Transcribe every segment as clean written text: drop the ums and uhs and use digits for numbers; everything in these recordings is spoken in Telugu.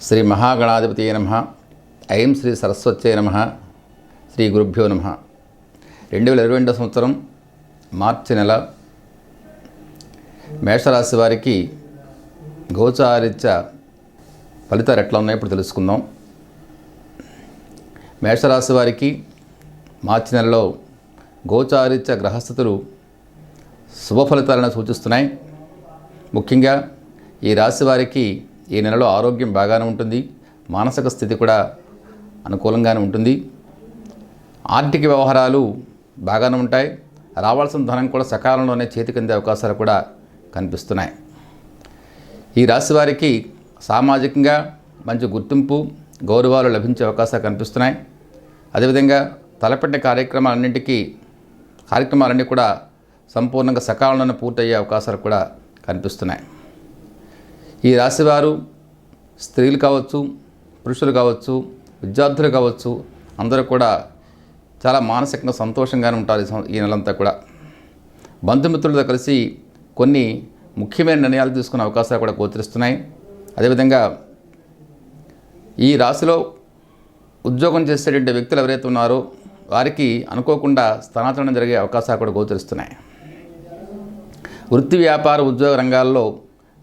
శ్రీ మహాగణాధిపతియే నమః. ఐం శ్రీ సరస్వత్యై నమః. శ్రీ గురుభ్యో నమః. 2022 సంవత్సరం మార్చి నెల మేషరాశి వారికి గోచారీత్యా ఫలితాలు ఎట్లా ఉన్నాయో ఇప్పుడు తెలుసుకుందాం. మేషరాశి వారికి మార్చి నెలలో గోచారీత్యా గ్రహస్థితులు శుభ ఫలితాలను సూచిస్తున్నాయి. ముఖ్యంగా ఈ రాశి వారికి ఈ నెలలో ఆరోగ్యం బాగానే ఉంటుంది. మానసిక స్థితి కూడా అనుకూలంగానే ఉంటుంది. ఆర్థిక వ్యవహారాలు బాగానే ఉంటాయి. రావాల్సిన ధనం కూడా సకాలంలోనే చేతికి అందే అవకాశాలు కూడా కనిపిస్తున్నాయి. ఈ రాశి వారికి సామాజికంగా మంచి గుర్తింపు గౌరవాలు లభించే అవకాశాలు కనిపిస్తున్నాయి. అదేవిధంగా తలపెట్టిన కార్యక్రమాలన్నీ కూడా సంపూర్ణంగా సకాలంలోనే పూర్తయ్యే అవకాశాలు కూడా కనిపిస్తున్నాయి. ఈ రాశివారు స్త్రీలు కావచ్చు, పురుషులు కావచ్చు, విద్యార్థులు కావచ్చు, అందరూ కూడా చాలా మానసికంగా సంతోషంగానే ఉంటారు ఈ నెలంతా కూడా. బంధుమిత్రులతో కలిసి కొన్ని ముఖ్యమైన నిర్ణయాలు తీసుకునే అవకాశాలు కూడా గోచరిస్తున్నాయి. అదేవిధంగా ఈ రాశిలో ఉద్యోగం చేసేటువంటి వ్యక్తులు ఎవరైతే ఉన్నారో వారికి అనుకోకుండా స్థానాంతరం జరిగే అవకాశాలు కూడా గోచరిస్తున్నాయి. వృత్తి వ్యాపార ఉద్యోగ రంగాల్లో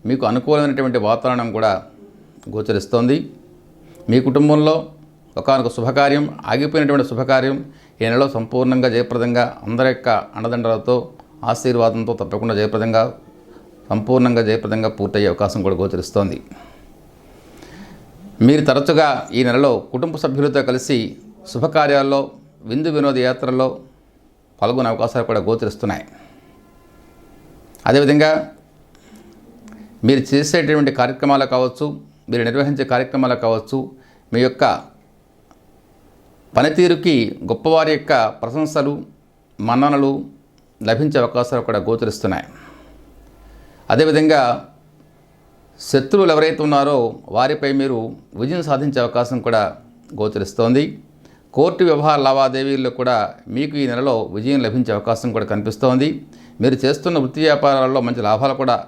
మీకు అనుకూలమైనటువంటి వాతావరణం కూడా గోచరిస్తోంది. మీ కుటుంబంలో ఒకానొక శుభకార్యం, ఆగిపోయినటువంటి శుభకార్యం ఈ నెలలో సంపూర్ణంగా జయప్రదంగా అందరి యొక్క అండదండలతో ఆశీర్వాదంతో తప్పకుండా సంపూర్ణంగా జయప్రదంగా పూర్తయ్యే అవకాశం కూడా గోచరిస్తోంది. మీరు తరచుగా ఈ నెలలో కుటుంబ సభ్యులతో కలిసి శుభకార్యాల్లో, విందు వినోద యాత్రల్లో పాల్గొనే అవకాశాలు కూడా గోచరిస్తున్నాయి. అదేవిధంగా మీరు చేసేటువంటి కార్యక్రమాలు కావచ్చు, మీరు నిర్వహించే కార్యక్రమాలు కావచ్చు, మీ యొక్క పనితీరుకి గొప్పవారి యొక్క ప్రశంసలు, మన్ననలు లభించే అవకాశాలు కూడా గోచరిస్తున్నాయి. అదేవిధంగా శత్రువులు ఎవరైతే ఉన్నారో వారిపై మీరు విజయం సాధించే అవకాశం కూడా గోచరిస్తోంది. కోర్టు వ్యవహార లావాదేవీల్లో కూడా మీకు ఈ నెలలో విజయం లభించే అవకాశం కూడా కనిపిస్తోంది. మీరు చేస్తున్న వృత్తి వ్యాపారాల్లో మంచి లాభాలు కూడా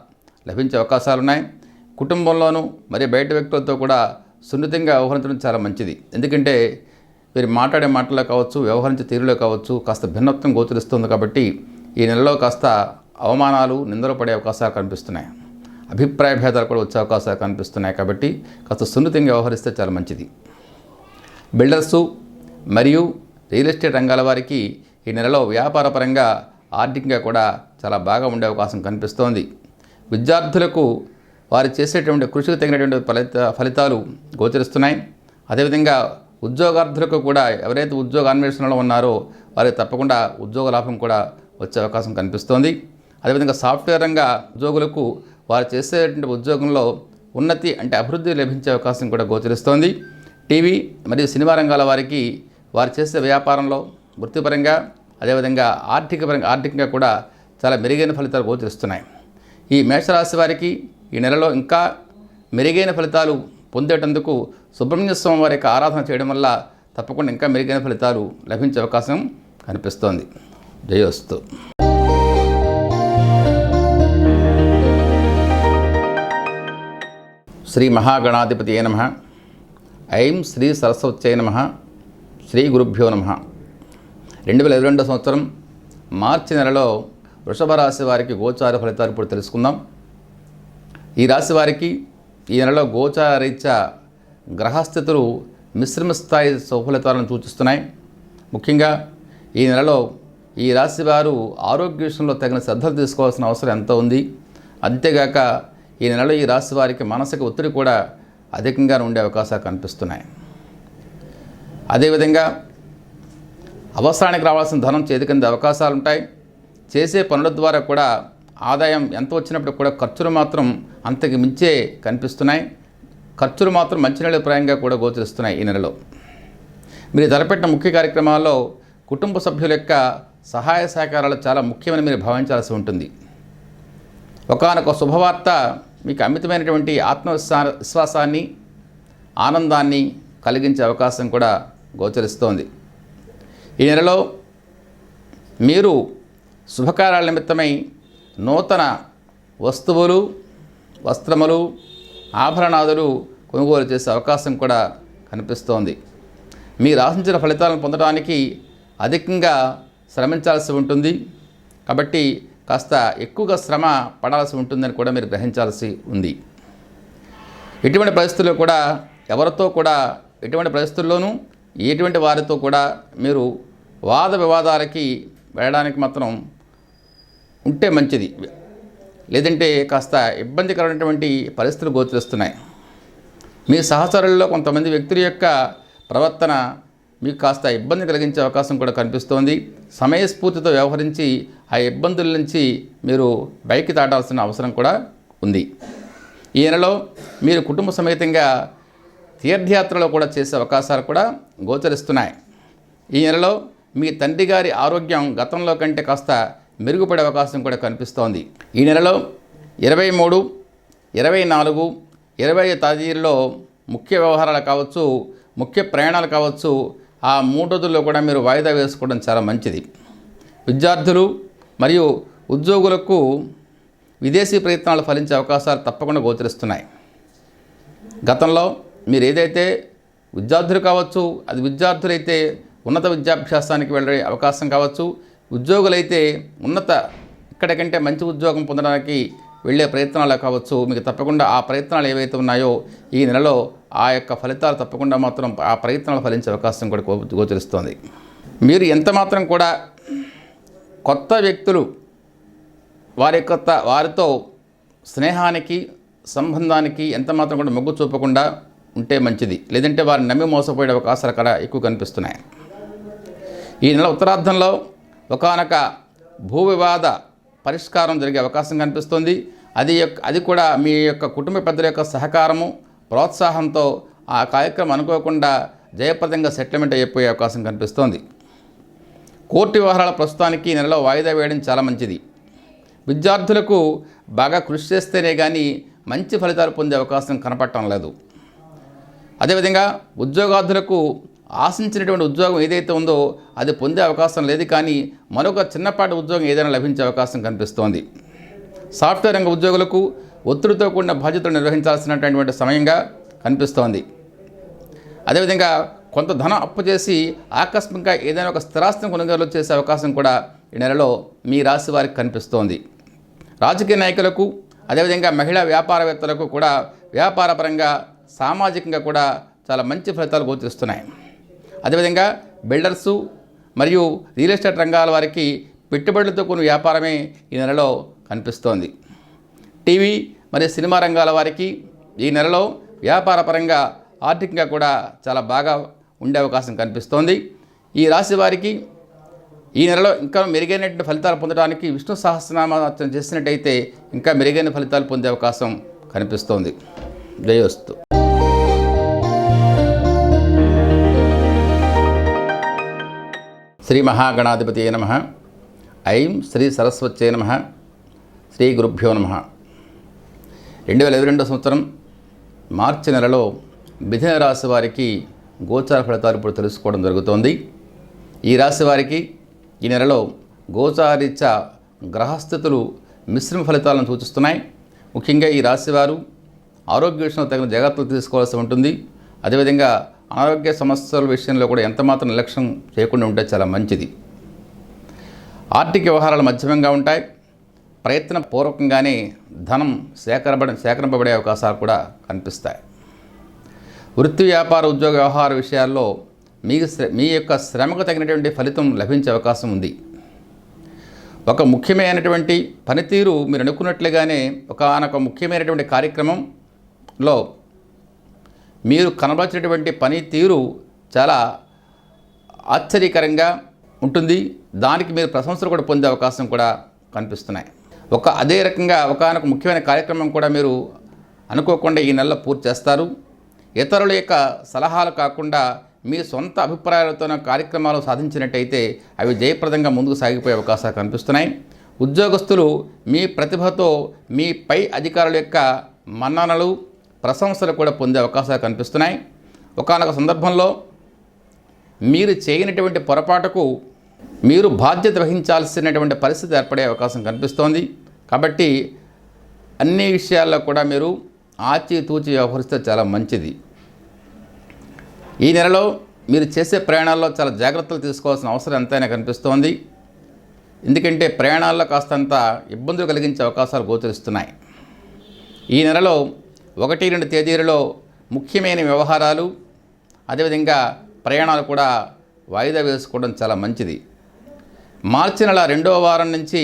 లభించే అవకాశాలు ఉన్నాయి. కుటుంబంలోనూ మరియు బయట వ్యక్తులతో కూడా సున్నితంగా వ్యవహరించడం చాలా మంచిది. ఎందుకంటే మీరు మాట్లాడే మాటల్లో కావచ్చు, వ్యవహరించే తీరులో కావచ్చు కాస్త భిన్నత్వం గోచరిస్తుంది. కాబట్టి ఈ నెలలో కాస్త అవమానాలు, నిందలు పడే అవకాశాలు కనిపిస్తున్నాయి. అభిప్రాయ భేదాలు కూడా వచ్చే అవకాశాలు కనిపిస్తున్నాయి. కాబట్టి కాస్త సున్నితంగా వ్యవహరిస్తే చాలా మంచిది. బిల్డర్సు మరియు రియల్ ఎస్టేట్ రంగాల వారికి ఈ నెలలో వ్యాపారపరంగా, ఆర్థికంగా కూడా చాలా బాగా ఉండే అవకాశం కనిపిస్తోంది. విద్యార్థులకు వారు చేసేటువంటి కృషికి తగినటువంటి ఫలితాలు గోచరిస్తున్నాయి. అదేవిధంగా ఉద్యోగార్థులకు కూడా ఎవరైతే ఉద్యోగ అన్వేషణలో ఉన్నారో వారికి తప్పకుండా ఉద్యోగ లాభం కూడా వచ్చే అవకాశం కనిపిస్తోంది. అదేవిధంగా సాఫ్ట్వేర్ రంగ ఉద్యోగులకు వారు చేసేటువంటి ఉద్యోగంలో ఉన్నతి అంటే అభివృద్ధి లభించే అవకాశం కూడా గోచరిస్తోంది. టీవీ మరియు సినిమా రంగాల వారికి వారు చేసే వ్యాపారంలో వృత్తిపరంగా, అదేవిధంగా ఆర్థికంగా కూడా చాలా మెరుగైన ఫలితాలు గోచరిస్తున్నాయి. ఈ మేషరాశి వారికి ఈ నెలలో ఇంకా మెరుగైన ఫలితాలు పొందేటందుకు సుబ్రహ్మణ్య స్వామి వారి యొక్క ఆరాధన చేయడం వల్ల తప్పకుండా ఇంకా మెరుగైన ఫలితాలు లభించే అవకాశం కనిపిస్తోంది. జయోస్తు. శ్రీ మహాగణాధిపతియే నమః. ఐం శ్రీ సరస్వత్యై నమః. శ్రీ గురుభ్యో నమః. 2022 సంవత్సరం మార్చి నెలలో వృషభ రాశి వారికి గోచార ఫలితాలు ఇప్పుడు తెలుసుకుందాం. ఈ రాశి వారికి ఈ నెలలో గోచారీత్యా గ్రహస్థితులు మిశ్రమ స్థాయి సుఫలితాలను సూచిస్తున్నాయి. ముఖ్యంగా ఈ నెలలో ఈ రాశి వారు ఆరోగ్య విషయంలో తగిన శ్రద్ధలు తీసుకోవాల్సిన అవసరం ఎంతో ఉంది. అంతేగాక ఈ నెలలో ఈ రాశి వారికి మానసిక ఒత్తిడి కూడా అధికంగా ఉండే అవకాశాలు కనిపిస్తున్నాయి. అదేవిధంగా అవసరానికి రావాల్సిన ధనం చేతికిందే అవకాశాలు ఉంటాయి. చేసే పనుల ద్వారా కూడా ఆదాయం ఎంత వచ్చినప్పుడు కూడా ఖర్చులు మాత్రం అంతకు మించే కనిపిస్తున్నాయి. ఖర్చులు మాత్రం మంచి ప్రాయంగా కూడా గోచరిస్తున్నాయి. ఈ నెలలో మీరు తలపెట్టిన ముఖ్య కార్యక్రమాల్లో కుటుంబ సభ్యుల యొక్క సహాయ సహకారాలు చాలా ముఖ్యమని మీరు భావించాల్సి ఉంటుంది. ఒకానొక శుభవార్త మీకు అమితమైనటువంటి ఆత్మవిశ్వాసాన్ని, ఆనందాన్ని కలిగించే అవకాశం కూడా గోచరిస్తోంది. ఈ నెలలో మీరు శుభకార్యాల నిమిత్తమై నూతన వస్తువులు, వస్త్రములు, ఆభరణాదులు కొనుగోలు చేసే అవకాశం కూడా కనిపిస్తోంది. మీరు ఆశించిన ఫలితాలను పొందడానికి అధికంగా శ్రమించాల్సి ఉంటుంది. కాబట్టి కాస్త ఎక్కువగా శ్రమ పడాల్సి ఉంటుందని కూడా మీరు గ్రహించాల్సి ఉంది. ఎటువంటి పరిస్థితుల్లో కూడా ఎవరితో కూడా ఎటువంటి పరిస్థితుల్లోనూ ఎటువంటి వారితో కూడా మీరు వాద వివాదాలకి వెళ్ళడానికి మాత్రం ఉంటే మంచిది. లేదంటే కాస్త ఇబ్బందికరమైనటువంటి పరిస్థితులు గోచరిస్తున్నాయి. మీ సహచరుల్లో కొంతమంది వ్యక్తుల యొక్క ప్రవర్తన మీకు కాస్త ఇబ్బంది కలిగించే అవకాశం కూడా కనిపిస్తోంది. సమయస్ఫూర్తితో వ్యవహరించి ఆ ఇబ్బందుల నుంచి మీరు బయటికి దాటాల్సిన అవసరం కూడా ఉంది. ఈ నెలలో మీరు కుటుంబ సమేతంగా తీర్థయాత్రలో కూడా చేసే అవకాశాలు కూడా గోచరిస్తున్నాయి. ఈ నెలలో మీ తండ్రి గారి ఆరోగ్యం గతంలో కంటే కాస్త మెరుగుపడే అవకాశం కూడా కనిపిస్తోంది. ఈ నెలలో 23, 24, 25 తేదీల్లో ముఖ్య వ్యవహారాలు కావచ్చు, ముఖ్య ప్రయాణాలు కావచ్చు, ఆ 3 రోజుల్లో కూడా మీరు వాయిదా వేసుకోవడం చాలా మంచిది. విద్యార్థులు మరియు ఉద్యోగులకు విదేశీ ప్రయత్నాలు ఫలించే అవకాశాలు తప్పకుండా గోచరిస్తున్నాయి. గతంలో మీరు ఏదైతే విద్యార్థులు కావచ్చు, అది విద్యార్థులైతే ఉన్నత విద్యాభ్యాసానికి వెళ్ళే అవకాశం కావచ్చు, ఉద్యోగులైతే ఇక్కడ కంటే మంచి ఉద్యోగం పొందడానికి వెళ్ళే ప్రయత్నాలు కావచ్చు, మీకు తప్పకుండా ఆ ప్రయత్నాలు ఏవైతే ఉన్నాయో ఈ నెలలో ఆ యొక్క ఫలితాలు తప్పకుండా మాత్రం ఆ ప్రయత్నాలు ఫలించే అవకాశం కూడా గోచరిస్తోంది. మీరు ఎంత మాత్రం కూడా కొత్త వ్యక్తులు వారితో స్నేహానికి సంబంధానికి ఎంత మాత్రం కూడా మొగ్గు చూపకుండా ఉంటే మంచిది. లేదంటే వారిని నమ్మి మోసపోయే అవకాశాలు కూడా ఎక్కువ కనిపిస్తున్నాయి. ఈ నెల ఉత్తరార్ధంలో ఒకానొక భూ వివాద పరిష్కారం జరిగే అవకాశం కనిపిస్తుంది. అది కూడా మీ యొక్క కుటుంబ పెద్దల యొక్క సహకారము ప్రోత్సాహంతో ఆ కార్యక్రమం అనుకోకుండా జయప్రదంగా సెటిల్మెంట్ అయిపోయే అవకాశం కనిపిస్తోంది. కోర్టు వ్యవహారాల ప్రస్తుతానికి ఈ నెలలో వాయిదా వేయడం చాలా మంచిది. విద్యార్థులకు బాగా కృషి చేస్తేనే కానీ మంచి ఫలితాలు పొందే అవకాశం కనపడటం లేదు. అదేవిధంగా ఉద్యోగార్థులకు ఆశించినటువంటి ఉద్యోగం ఏదైతే ఉందో అది పొందే అవకాశం లేదు, కానీ మరొక చిన్నపాటి ఉద్యోగం ఏదైనా లభించే అవకాశం కనిపిస్తోంది. సాఫ్ట్వేర్ రంగ ఉద్యోగులకు ఒత్తిడితో కూడిన బాధ్యతలు నిర్వహించాల్సినటువంటి సమయంగా కనిపిస్తోంది. అదేవిధంగా కొంత ధనం అప్పు చేసి ఆకస్మికంగా ఏదైనా ఒక స్థిరాస్తిని కొనుగోలు చేసే అవకాశం కూడా ఈ నెలలో మీ రాశి వారికి కనిపిస్తోంది. రాజకీయ నాయకులకు అదేవిధంగా మహిళా వ్యాపారవేత్తలకు కూడా వ్యాపారపరంగా సామాజికంగా కూడా చాలా మంచి ఫలితాలు గోచరిస్తున్నాయి. అదేవిధంగా బిల్డర్సు మరియు రియల్ ఎస్టేట్ రంగాల వారికి పెట్టుబడులతో కూడిన వ్యాపారమే ఈ నెలలో కనిపిస్తోంది. టీవీ మరియు సినిమా రంగాల వారికి ఈ నెలలో వ్యాపారపరంగా ఆర్థికంగా కూడా చాలా బాగా ఉండే అవకాశం కనిపిస్తోంది. ఈ రాశి వారికి ఈ నెలలో ఇంకా మెరుగైనటువంటి ఫలితాలు పొందడానికి విష్ణు సహస్రనామార్చన చేసినట్టయితే ఇంకా మెరుగైన ఫలితాలు పొందే అవకాశం కనిపిస్తోంది. జయోస్తు. శ్రీ మహాగణాధిపతియే నమః. ఐం శ్రీ సరస్వత్యై నమః. శ్రీ గురుభ్యో నమః. 2022 సంవత్సరం మార్చి నెలలో మిథున రాశి వారికి గోచార ఫలితాలు ఇప్పుడు తెలుసుకోవడం జరుగుతోంది. ఈ రాశి వారికి ఈ నెలలో గోచారీత్యా గ్రహస్థితులు మిశ్రమ ఫలితాలను సూచిస్తున్నాయి. ముఖ్యంగా ఈ రాశివారు ఆరోగ్య విషయంలో తగిన జాగ్రత్తలు తీసుకోవాల్సి ఉంటుంది. అదేవిధంగా అనారోగ్య సమస్యల విషయంలో కూడా ఎంతమాత్రం నిర్లక్ష్యం చేయకుండా ఉంటే చాలా మంచిది. ఆర్థిక వ్యవహారాలు మధ్యమంగా ఉంటాయి. ప్రయత్నపూర్వకంగానే ధనం సేకరింపబడే అవకాశాలు కూడా కనిపిస్తాయి. వృత్తి వ్యాపార ఉద్యోగ వ్యవహార విషయాల్లో మీ యొక్క శ్రమకు తగినటువంటి ఫలితం లభించే అవకాశం ఉంది. ఒక ముఖ్యమైనటువంటి పనితీరు మీరు అనుకున్నట్లుగానే ఒకనొక ముఖ్యమైనటువంటి కార్యక్రమంలో మీరు కనబరిచినటువంటి పనితీరు చాలా ఆశ్చర్యకరంగా ఉంటుంది. దానికి మీరు ప్రశంసలు కూడా పొందే అవకాశం కూడా కనిపిస్తున్నాయి. అదే రకంగా ఒకనొక ముఖ్యమైన కార్యక్రమం కూడా మీరు అనుకోకుండా ఈ నెలలో పూర్తి చేస్తారు. ఇతరుల యొక్క సలహాలు కాకుండా మీ సొంత అభిప్రాయాలతో కార్యక్రమాలు సాధించినట్టయితే అవి జయప్రదంగా ముందుకు సాగిపోయే అవకాశాలు కనిపిస్తున్నాయి. ఉద్యోగస్తులు మీ ప్రతిభతో మీ పై అధికారుల యొక్క మన్ననలు ప్రశంసలు కూడా పొందే అవకాశాలు కనిపిస్తున్నాయి. ఒకానొక సందర్భంలో మీరు చేయనటువంటి పొరపాటుకు మీరు బాధ్యత వహించాల్సినటువంటి పరిస్థితి ఏర్పడే అవకాశం కనిపిస్తోంది. కాబట్టి అన్ని విషయాల్లో కూడా మీరు ఆచితూచి వ్యవహరిస్తే చాలా మంచిది. ఈ నెలలో మీరు చేసే ప్రయాణాల్లో చాలా జాగ్రత్తలు తీసుకోవాల్సిన అవసరం ఎంతైనా కనిపిస్తోంది. ఎందుకంటే ప్రయాణాల్లో కాస్తంత ఇబ్బందులు కలిగించే అవకాశాలు గోచరిస్తున్నాయి. ఈ నెలలో 1-2 తేదీలలో ముఖ్యమైన వ్యవహారాలు అదేవిధంగా ప్రయాణాలు కూడా వాయిదా వేసుకోవడం చాలా మంచిది. మార్చి నెల 2వ వారం నుంచి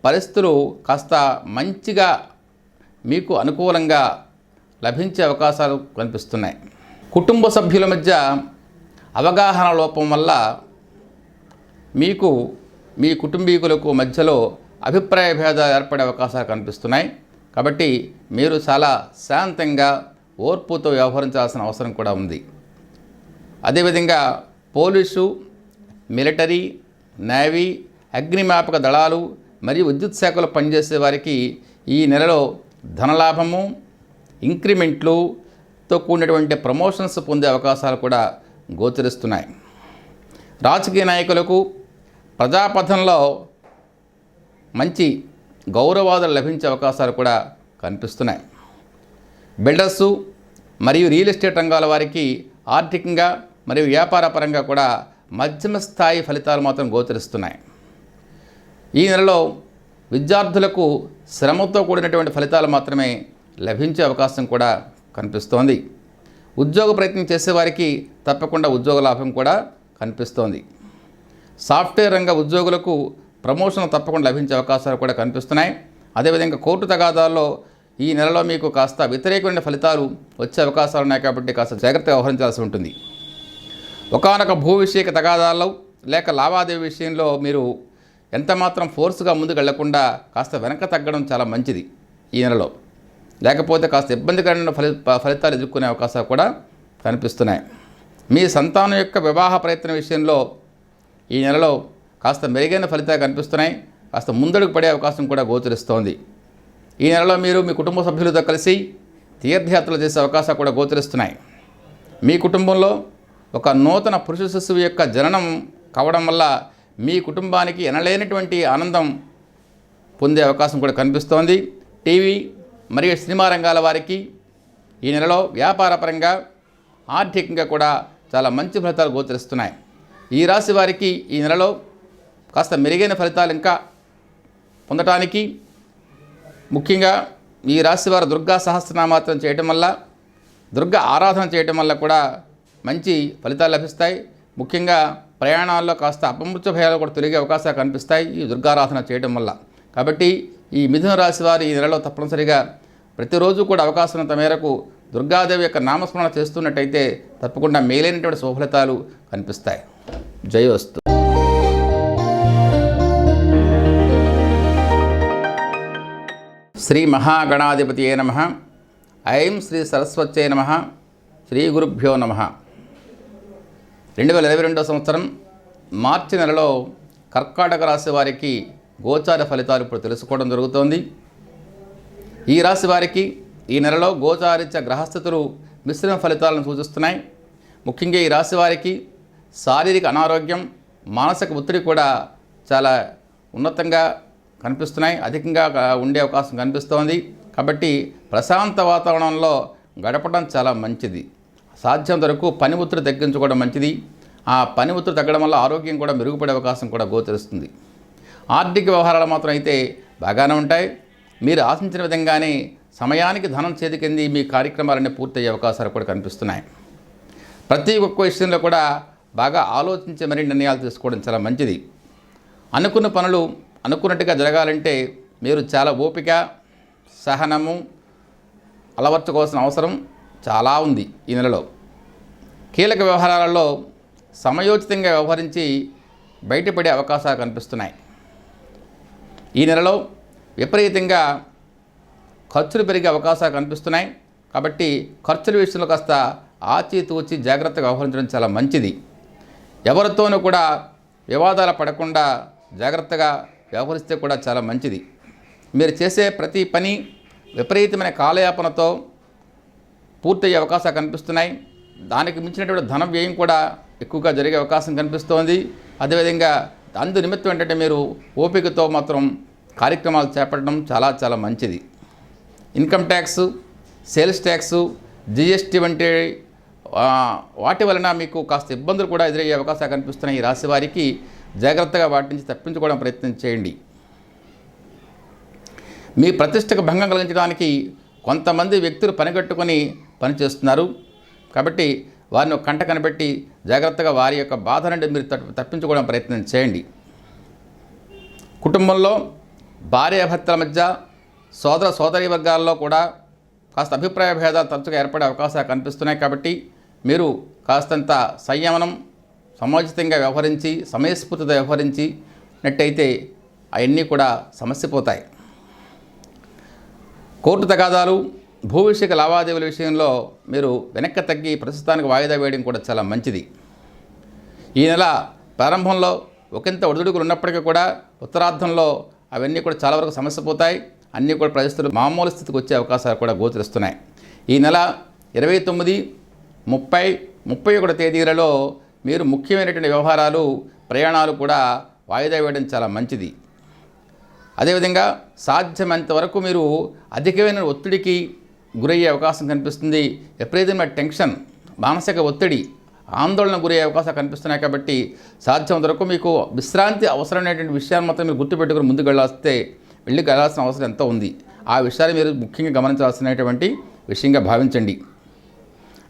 పరిస్థితులు కాస్త మంచిగా మీకు అనుకూలంగా లభించే అవకాశాలు కనిపిస్తున్నాయి. కుటుంబ సభ్యుల మధ్య అవగాహన లోపం వల్ల మీకు మీ కుటుంబీకులకు మధ్యలో అభిప్రాయ భేదాలు ఏర్పడే అవకాశాలు కనిపిస్తున్నాయి. కాబట్టి మీరు చాలా శాంతంగా ఓర్పుతో వ్యవహరించాల్సిన అవసరం కూడా ఉంది. అదేవిధంగా పోలీసు, మిలిటరీ, నేవీ, అగ్నిమాపక దళాలు మరియు విద్యుత్ శాఖలో పనిచేసే వారికి ఈ నెలలో ధనలాభము, ఇంక్రిమెంట్లుతో కూడినటువంటి ప్రమోషన్స్ పొందే అవకాశాలు కూడా గోచరిస్తున్నాయి. రాజకీయ నాయకులకు ప్రజాపథంలో మంచి గౌరవాదులు లభించే అవకాశాలు కూడా కనిపిస్తున్నాయి. బిల్డర్సు మరియు రియల్ ఎస్టేట్ రంగాల వారికి ఆర్థికంగా మరియు వ్యాపార పరంగా కూడా మధ్యమ స్థాయి ఫలితాలు మాత్రం గోచరిస్తున్నాయి. ఈ నెలలో విద్యార్థులకు శ్రమతో కూడినటువంటి ఫలితాలు మాత్రమే లభించే అవకాశం కూడా కనిపిస్తోంది. ఉద్యోగ ప్రయత్నం చేసేవారికి తప్పకుండా ఉద్యోగ లాభం కూడా కనిపిస్తోంది. సాఫ్ట్వేర్ రంగ ఉద్యోగులకు ప్రమోషన్ తప్పకుండా లభించే అవకాశాలు కూడా కనిపిస్తున్నాయి. అదేవిధంగా కోర్టు తగాదాల్లో ఈ నెలలో మీకు కాస్త వ్యతిరేకమైన ఫలితాలు వచ్చే అవకాశాలు ఉన్నాయి. కాబట్టి కాస్త జాగ్రత్తగా వ్యవహరించాల్సి ఉంటుంది. ఒకానొక భూ విషయక తగాదాల్లో లేక లావాదేవీ విషయంలో మీరు ఎంతమాత్రం ఫోర్స్గా ముందుకు వెళ్లకుండా కాస్త వెనక తగ్గడం చాలా మంచిది ఈ నెలలో. లేకపోతే కాస్త ఇబ్బందికరమైన ఫలితాలు ఎదుర్కొనే అవకాశాలు కూడా కనిపిస్తున్నాయి. మీ సంతానం యొక్క వివాహ ప్రయత్న విషయంలో ఈ నెలలో కాస్త మెరుగైన ఫలితాలు కనిపిస్తున్నాయి. కాస్త ముందడుగు పడే అవకాశం కూడా గోచరిస్తోంది. ఈ నెలలో మీరు మీ కుటుంబ సభ్యులతో కలిసి తీర్థయాత్రలు చేసే అవకాశాలు కూడా గోచరిస్తున్నాయి. మీ కుటుంబంలో ఒక నూతన పురుష శిశువు యొక్క జననం కావడం వల్ల మీ కుటుంబానికి ఎనలేనటువంటి ఆనందం పొందే అవకాశం కూడా కనిపిస్తోంది. టీవీ మరియు సినిమా రంగాల వారికి ఈ నెలలో వ్యాపారపరంగా ఆర్థికంగా కూడా చాలా మంచి ఫలితాలు గోచరిస్తున్నాయి. ఈ రాశి వారికి ఈ నెలలో కాస్త మెరుగైన ఫలితాలు ఇంకా పొందటానికి ముఖ్యంగా ఈ రాశి వారు దుర్గా సహస్రనామాత్రం చేయటం వల్ల, దుర్గా ఆరాధన చేయటం వల్ల కూడా మంచి ఫలితాలు లభిస్తాయి. ముఖ్యంగా ప్రయాణాల్లో కాస్త అపమృత్యు భయాలు కూడా తొలగే అవకాశాలు కనిపిస్తాయి ఈ దుర్గారాధన చేయడం వల్ల. కాబట్టి ఈ మిథున రాశి వారు ఈ నెలలో తప్పనిసరిగా ప్రతిరోజు కూడా అవకాశం ఉన్నంత మేరకు దుర్గాదేవి యొక్క నామస్మరణ చేస్తున్నట్టయితే తప్పకుండా మేలైనటువంటి శుభఫలితాలు కనిపిస్తాయి. జయోస్తు. శ్రీ మహాగణాధిపతియే నమః. ఐం శ్రీ సరస్వత్యై నమః. శ్రీ గురుభ్యో నమః. 2022 సంవత్సరం మార్చి నెలలో కర్కాటక రాశి వారికి గోచార ఫలితాలు ఇప్పుడు తెలుసుకోవడం జరుగుతోంది. ఈ రాశి వారికి ఈ నెలలో గోచారిత్య గ్రహస్థితులు మిశ్రమ ఫలితాలను సూచిస్తున్నాయి. ముఖ్యంగా ఈ రాశి వారికి శారీరక అనారోగ్యం, మానసిక ఒత్తిడి కూడా చాలా ఉన్నతంగా కనిపిస్తున్నాయి, అధికంగా ఉండే అవకాశం కనిపిస్తోంది. కాబట్టి ప్రశాంత వాతావరణంలో గడపడం చాలా మంచిది. సాధ్యం వరకు పని ఒత్తిడి తగ్గించుకోవడం మంచిది. ఆ పని ఒత్తిడి తగ్గడం వల్ల ఆరోగ్యం కూడా మెరుగుపడే అవకాశం కూడా గోచరిస్తుంది. ఆర్థిక వ్యవహారాలు మాత్రం అయితే బాగానే ఉంటాయి. మీరు ఆశించిన విధంగానే సమయానికి ధనం చేతికింది మీ కార్యక్రమాలన్నీ పూర్తయ్యే అవకాశాలు కూడా కనిపిస్తున్నాయి. ప్రతి ఒక్క విషయంలో కూడా బాగా ఆలోచించి మరీ నిర్ణయాలు తీసుకోవడం చాలా మంచిది. అనుకున్న పనులు అనుకున్నట్టుగా జరగాలంటే మీరు చాలా ఓపిక, సహనము అలవర్చుకోవాల్సిన అవసరం చాలా ఉంది. ఈ నెలలో కీలక వ్యవహారాలలో సమయోచితంగా వ్యవహరించి బయటపడే అవకాశాలు కనిపిస్తున్నాయి. ఈ నెలలో విపరీతంగా ఖర్చులు పెరిగే అవకాశాలు కనిపిస్తున్నాయి. కాబట్టి ఖర్చుల విషయంలో కాస్త ఆచితూచి జాగ్రత్తగా వ్యవహరించడం చాలా మంచిది. ఎవరితోనూ కూడా వివాదాలు పడకుండా జాగ్రత్తగా వ్యవహరిస్తే కూడా చాలా మంచిది. మీరు చేసే ప్రతి పని విపరీతమైన కాలయాపనతో పూర్తయ్యే అవకాశాలు కనిపిస్తున్నాయి. దానికి మించినటువంటి ధన వ్యయం కూడా ఎక్కువగా జరిగే అవకాశం కనిపిస్తోంది. అదేవిధంగా అందు నిమిత్తం ఏంటంటే మీరు ఓపికతో మాత్రం కార్యక్రమాలు చేపట్టడం చాలా చాలా మంచిది. Income tax, sales tax, GST వంటి వాటి వలన మీకు కాస్త ఇబ్బందులు కూడా ఎదురయ్యే అవకాశాలు కనిపిస్తున్నాయి. ఈ రాశి వారికి జాగ్రత్తగా వాటి నుంచి తప్పించుకోవడం ప్రయత్నం చేయండి. మీ ప్రతిష్టకు భంగం కలిగించడానికి కొంతమంది వ్యక్తులు పనిగట్టుకొని పనిచేస్తున్నారు. కాబట్టి వారిని ఒక కంట కనిపెట్టి జాగ్రత్తగా వారి యొక్క బాధ నుండి మీరు తప్పించుకోవడం ప్రయత్నం చేయండి. కుటుంబంలో భార్యాభర్తల మధ్య సోదర సోదరీ వర్గాల్లో కూడా కాస్త అభిప్రాయ భేదాలు తరచుగా ఏర్పడే అవకాశాలు కనిపిస్తున్నాయి. కాబట్టి మీరు కాస్తంత సంయమనం, సమాజితంగా వ్యవహరించి, సమయస్ఫూర్తితో వ్యవహరించినట్టయితే అవన్నీ కూడా సమస్యపోతాయి. కోర్టు తగాదాలు, భూ విషయక లావాదేవీల విషయంలో మీరు వెనక్కి తగ్గి ప్రస్తుతానికి వాయిదా వేయడం కూడా చాలా మంచిది. ఈ నెల ప్రారంభంలో ఒకంత ఒడిదుడుకులు ఉన్నప్పటికీ కూడా ఉత్తరార్ధంలో అవన్నీ కూడా చాలా వరకు సమస్యపోతాయి. అన్నీ కూడా పరిస్థితులు మామూలు స్థితికి వచ్చే అవకాశాలు కూడా గోచరిస్తున్నాయి. ఈ నెల 29, 30, 31 తేదీలలో మీరు ముఖ్యమైనటువంటి వ్యవహారాలు, ప్రయాణాలు కూడా వాయిదా వేయడం చాలా మంచిది. అదేవిధంగా సాధ్యమైనంత వరకు మీరు అధికమైన ఒత్తిడికి గురయ్యే అవకాశం కనిపిస్తుంది. ఎప్పుడైతే టెన్షన్, మానసిక ఒత్తిడి, ఆందోళన గురయ్యే అవకాశాలు కనిపిస్తున్నాయి. కాబట్టి సాధ్యమైనంత వరకు మీకు విశ్రాంతి అవసరమైనటువంటి విషయాన్ని మాత్రం మీరు గుర్తుపెట్టుకుని ముందుకు వెళ్ళాల్సిన అవసరం ఎంతో ఉంది. ఆ విషయాన్ని మీరు ముఖ్యంగా గమనించాల్సినటువంటి విషయంగా భావించండి.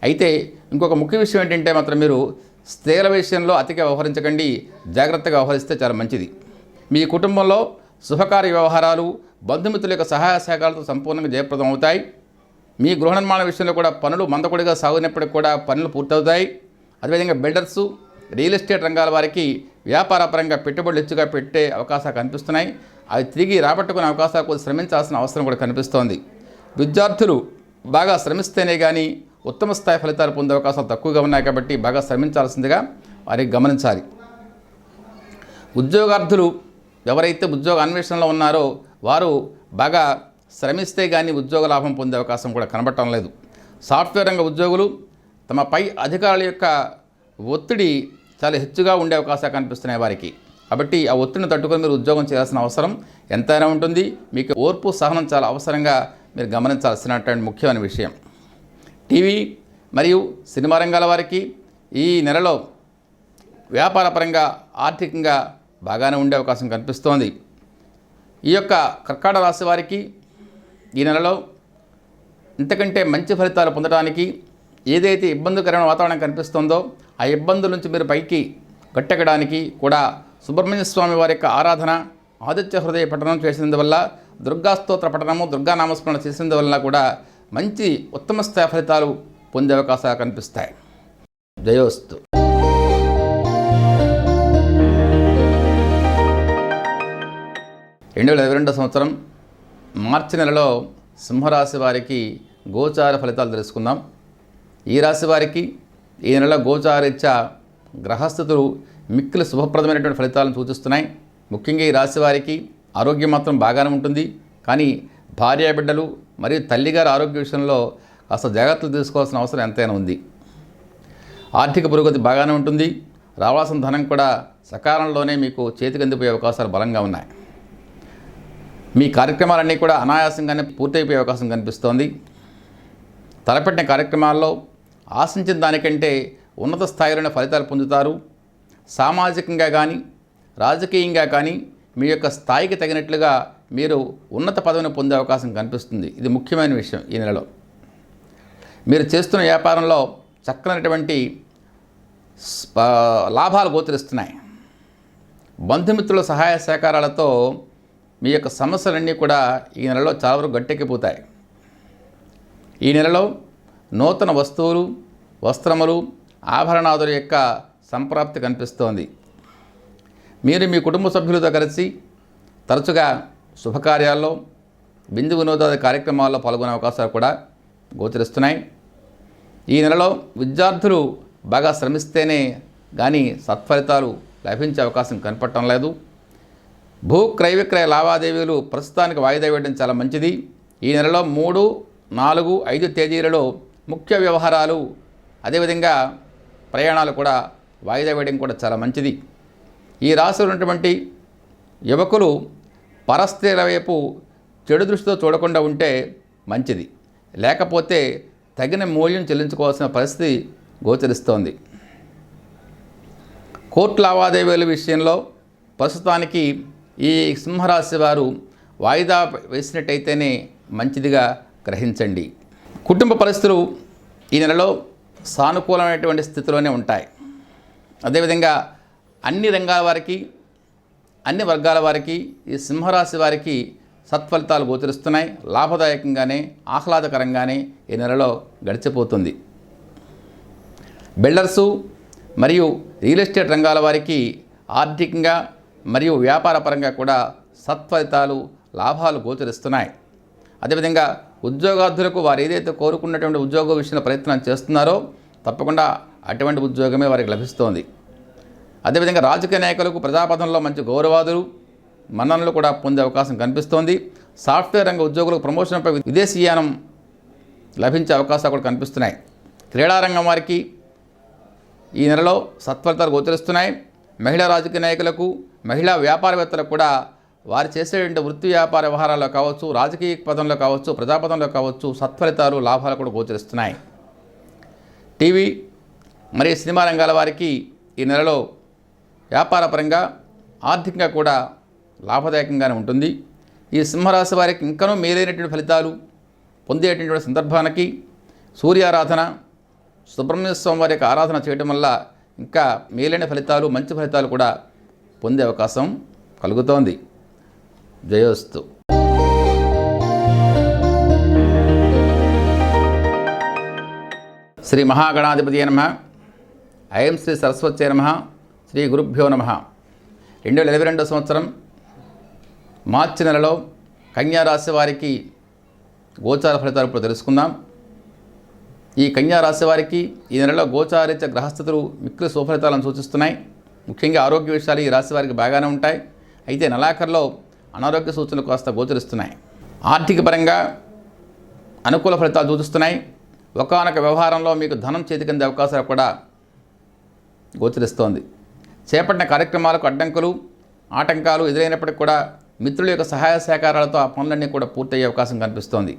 అయితే ఇంకొక ముఖ్య విషయం ఏంటంటే మాత్రం మీరు స్త్రీల విషయంలో అతిగా వ్యవహరించకండి. జాగ్రత్తగా వ్యవహరిస్తే చాలా మంచిది. మీ కుటుంబంలో శుభకార్య వ్యవహారాలు, బంధుమిత్రుల యొక్క సహాయ సహకారాలతో సంపూర్ణంగా జయప్రదం అవుతాయి. మీ గృహ నిర్మాణ విషయంలో కూడా పనులు మందకొడిగా సాగునప్పటికీ కూడా పనులు పూర్తవుతాయి. అదేవిధంగా బిల్డర్సు, రియల్ ఎస్టేట్ రంగాల వారికి వ్యాపారపరంగా పెట్టుబడులు హెచ్చుగా పెట్టే అవకాశాలు కనిపిస్తున్నాయి. అవి తిరిగి రాబట్టుకునే అవకాశాలు కొద్ది శ్రమించాల్సిన అవసరం కూడా కనిపిస్తోంది. విద్యార్థులు బాగా శ్రమిస్తేనే కానీ ఉత్తమ స్థాయి ఫలితాలు పొందే అవకాశాలు తక్కువగా ఉన్నాయి. కాబట్టి బాగా శ్రమించాల్సిందిగా వారికి గమనించాలి. ఉద్యోగార్థులు ఎవరైతే ఉద్యోగ అన్వేషణలో ఉన్నారో వారు బాగా శ్రమిస్తే కానీ ఉద్యోగ లాభం పొందే అవకాశం కూడా కనబడటం లేదు. సాఫ్ట్వేర్ రంగ ఉద్యోగులు తమ పై అధికారుల యొక్క ఒత్తిడి చాలా హెచ్చుగా ఉండే అవకాశాలు కనిపిస్తున్నాయి వారికి. కాబట్టి ఆ ఒత్తిడిని తట్టుకొని మీరు ఉద్యోగం చేయాల్సిన అవసరం ఎంతైనా ఉంటుంది. మీకు ఓర్పు, సహనం చాలా అవసరంగా మీరు గమనించాల్సినటువంటి ముఖ్యమైన విషయం. టీవీ మరియు సినిమా రంగాల వారికి ఈ నెలలో వ్యాపారపరంగా, ఆర్థికంగా బాగానే ఉండే అవకాశం కనిపిస్తోంది. ఈ యొక్క కర్కాటక రాశి వారికి ఈ నెలలో ఇంతకంటే మంచి ఫలితాలు పొందడానికి ఏదైతే ఇబ్బందికరమైన వాతావరణం కనిపిస్తుందో ఆ ఇబ్బందుల నుంచి మీరు పైకి గట్టెక్కడానికి కూడా సుబ్రహ్మణ్య స్వామి వారి యొక్క ఆరాధన, ఆదిత్య హృదయ పఠనం చేసినందువల్ల, దుర్గా స్తోత్ర పఠనము, దుర్గా నామస్మరణ చేసినందువల్ల కూడా మంచి ఉత్తమ స్థాయి ఫలితాలు పొందే అవకాశాలు కనిపిస్తాయి. జయోస్తు. 2022 సంవత్సరం మార్చి నెలలో సింహరాశి వారికి గోచార ఫలితాలు తెలుసుకుందాం. ఈ రాశి వారికి ఈ నెల గోచారీత్యా గ్రహస్థితులు మిక్కిలి శుభప్రదమైనటువంటి ఫలితాలను సూచిస్తున్నాయి. ముఖ్యంగా ఈ రాశి వారికి ఆరోగ్యం మాత్రం బాగానే ఉంటుంది. కానీ భార్యాబిడ్డలు మరియు తల్లిగారి ఆరోగ్య విషయంలో కాస్త జాగ్రత్తలు తీసుకోవాల్సిన అవసరం ఎంతైనా ఉంది. ఆర్థిక పురోగతి బాగానే ఉంటుంది. రావాల్సిన ధనం కూడా సకాలంలోనే మీకు చేతికి అందిపోయే అవకాశాలు బలంగా ఉన్నాయి. మీ కార్యక్రమాలన్నీ కూడా అనాయాసంగానే పూర్తయిపోయే అవకాశం కనిపిస్తోంది. తలపెట్టిన కార్యక్రమాల్లో ఆశించిన దానికంటే ఉన్నత స్థాయిలోనే ఫలితాలు పొందుతారు. సామాజికంగా కానీ, రాజకీయంగా కానీ మీ యొక్క స్థాయికి తగినట్లుగా మీరు ఉన్నత పదవిని పొందే అవకాశం కనిపిస్తుంది. ఇది ముఖ్యమైన విషయం. ఈ నెలలో మీరు చేస్తున్న వ్యాపారంలో చక్కనటువంటి లాభాలు గోచరిస్తున్నాయి. బంధుమిత్రుల సహాయ సహకారాలతో మీ యొక్క సమస్యలన్నీ కూడా ఈ నెలలో చాలా వరకు గట్టెక్కిపోతాయి. ఈ నెలలో నూతన వస్తువులు, వస్త్రములు, ఆభరణాదుల యొక్క సంప్రాప్తి కనిపిస్తోంది. మీరు మీ కుటుంబ సభ్యులతో కలిసి తరచుగా శుభకార్యాల్లో, విందు వినోదాది కార్యక్రమాల్లో పాల్గొనే అవకాశాలు కూడా గోచరిస్తున్నాయి. ఈ నెలలో విద్యార్థులు బాగా శ్రమిస్తేనే కానీ సత్ఫలితాలు లభించే అవకాశం కనపడటం లేదు. భూ క్రయ విక్రయ లావాదేవీలు ప్రస్తుతానికి వాయిదా వేయడం చాలా మంచిది. ఈ నెలలో 3, 4, 5 తేదీలలో ముఖ్య వ్యవహారాలు, అదేవిధంగా ప్రయాణాలు కూడా వాయిదా వేయడం కూడా చాలా మంచిది. ఈ రాశిలో ఉన్నటువంటి యువకులు పరస్త్రీల వైపు చెడు దృష్టితో చూడకుండా ఉంటే మంచిది. లేకపోతే తగిన మూల్యం చెల్లించుకోవాల్సిన పరిస్థితి గోచరిస్తోంది. కోర్టు లావాదేవీల విషయంలో ప్రస్తుతానికి ఈ సింహరాశి వారు వాయిదా వేసినట్టయితేనే మంచిదిగా గ్రహించండి. కుటుంబ పరిస్థితులు ఈ నెలలో సానుకూలమైనటువంటి స్థితిలోనే ఉంటాయి. అదేవిధంగా అన్ని రంగాల వారికి, అన్ని వర్గాల వారికి ఈ సింహరాశి వారికి సత్ఫలితాలు గోచరిస్తున్నాయి. లాభదాయకంగానే, ఆహ్లాదకరంగానే ఈ నెలలో గడిచిపోతుంది. బిల్డర్సు మరియు రియల్ ఎస్టేట్ రంగాల వారికి ఆర్థికంగా మరియు వ్యాపారపరంగా కూడా సత్ఫలితాలు, లాభాలు గోచరిస్తున్నాయి. అదేవిధంగా ఉద్యోగార్థులకు వారు ఏదైతే కోరుకున్నటువంటి ఉద్యోగ విషయంలో ప్రయత్నం చేస్తున్నారో తప్పకుండా అటువంటి ఉద్యోగమే వారికి లభిస్తోంది. అదేవిధంగా రాజకీయ నాయకులకు ప్రజాపథంలో మంచి గౌరవాదులు, మన్ననలు కూడా పొందే అవకాశం కనిపిస్తోంది. సాఫ్ట్వేర్ రంగ ఉద్యోగులకు ప్రమోషన్పై విదేశీయానం లభించే అవకాశాలు కూడా కనిపిస్తున్నాయి. క్రీడారంగం వారికి ఈ నెలలో సత్ఫలితాలు గోచరిస్తున్నాయి. మహిళా రాజకీయ నాయకులకు, మహిళా వ్యాపారవేత్తలకు కూడా వారు చేసేటువంటి వృత్తి వ్యాపార వ్యవహారాల్లో కావచ్చు, రాజకీయ పదంలో కావచ్చు, ప్రజాపదంలో కావచ్చు సత్ఫలితాలు, లాభాలు కూడా గోచరిస్తున్నాయి. టీవీ మరియు సినిమా రంగాల వారికి ఈ నెలలో వ్యాపారపరంగా, ఆర్థికంగా కూడా లాభదాయకంగానే ఉంటుంది. ఈ సింహరాశి వారికి ఇంకనూ మేలైనటువంటి ఫలితాలు పొందేటటువంటి సందర్భానికి సూర్యారాధన, సుబ్రహ్మణ్య స్వామి వారి యొక్క ఆరాధన చేయడం వల్ల ఇంకా మేలైన ఫలితాలు, మంచి ఫలితాలు కూడా పొందే అవకాశం కలుగుతోంది. జయోస్తు. శ్రీ మహాగణాధిపతి నమః. ఐం శ్రీ సరస్వత్యై నమః. శ్రీ గురుభ్యో నమః. 2022 సంవత్సరం మార్చి నెలలో కన్యారాశి వారికి గోచార ఫలితాలు ఇప్పుడు తెలుసుకుందాం. ఈ కన్యారాశి వారికి ఈ నెలలో గోచారిత గ్రహస్థితులు మిక్కిలి సుఫలితాలను సూచిస్తున్నాయి. ముఖ్యంగా ఆరోగ్య విషయాలు ఈ రాశి వారికి బాగానే ఉంటాయి. అయితే నెలాఖరులో అనారోగ్య సూచనలు కాస్త గోచరిస్తున్నాయి. ఆర్థిక పరంగా అనుకూల ఫలితాలు సూచిస్తున్నాయి. ఒకానొక వ్యవహారంలో మీకు ధనం చేతికందే అవకాశాలు కూడా గోచరిస్తోంది. చేపట్టిన కార్యక్రమాలకు అడ్డంకులు, ఆటంకాలు ఎదురైనప్పటికీ కూడా మిత్రుల యొక్క సహాయ సహకారాలతో ఆ పనులన్నీ కూడా పూర్తయ్యే అవకాశం కనిపిస్తోంది.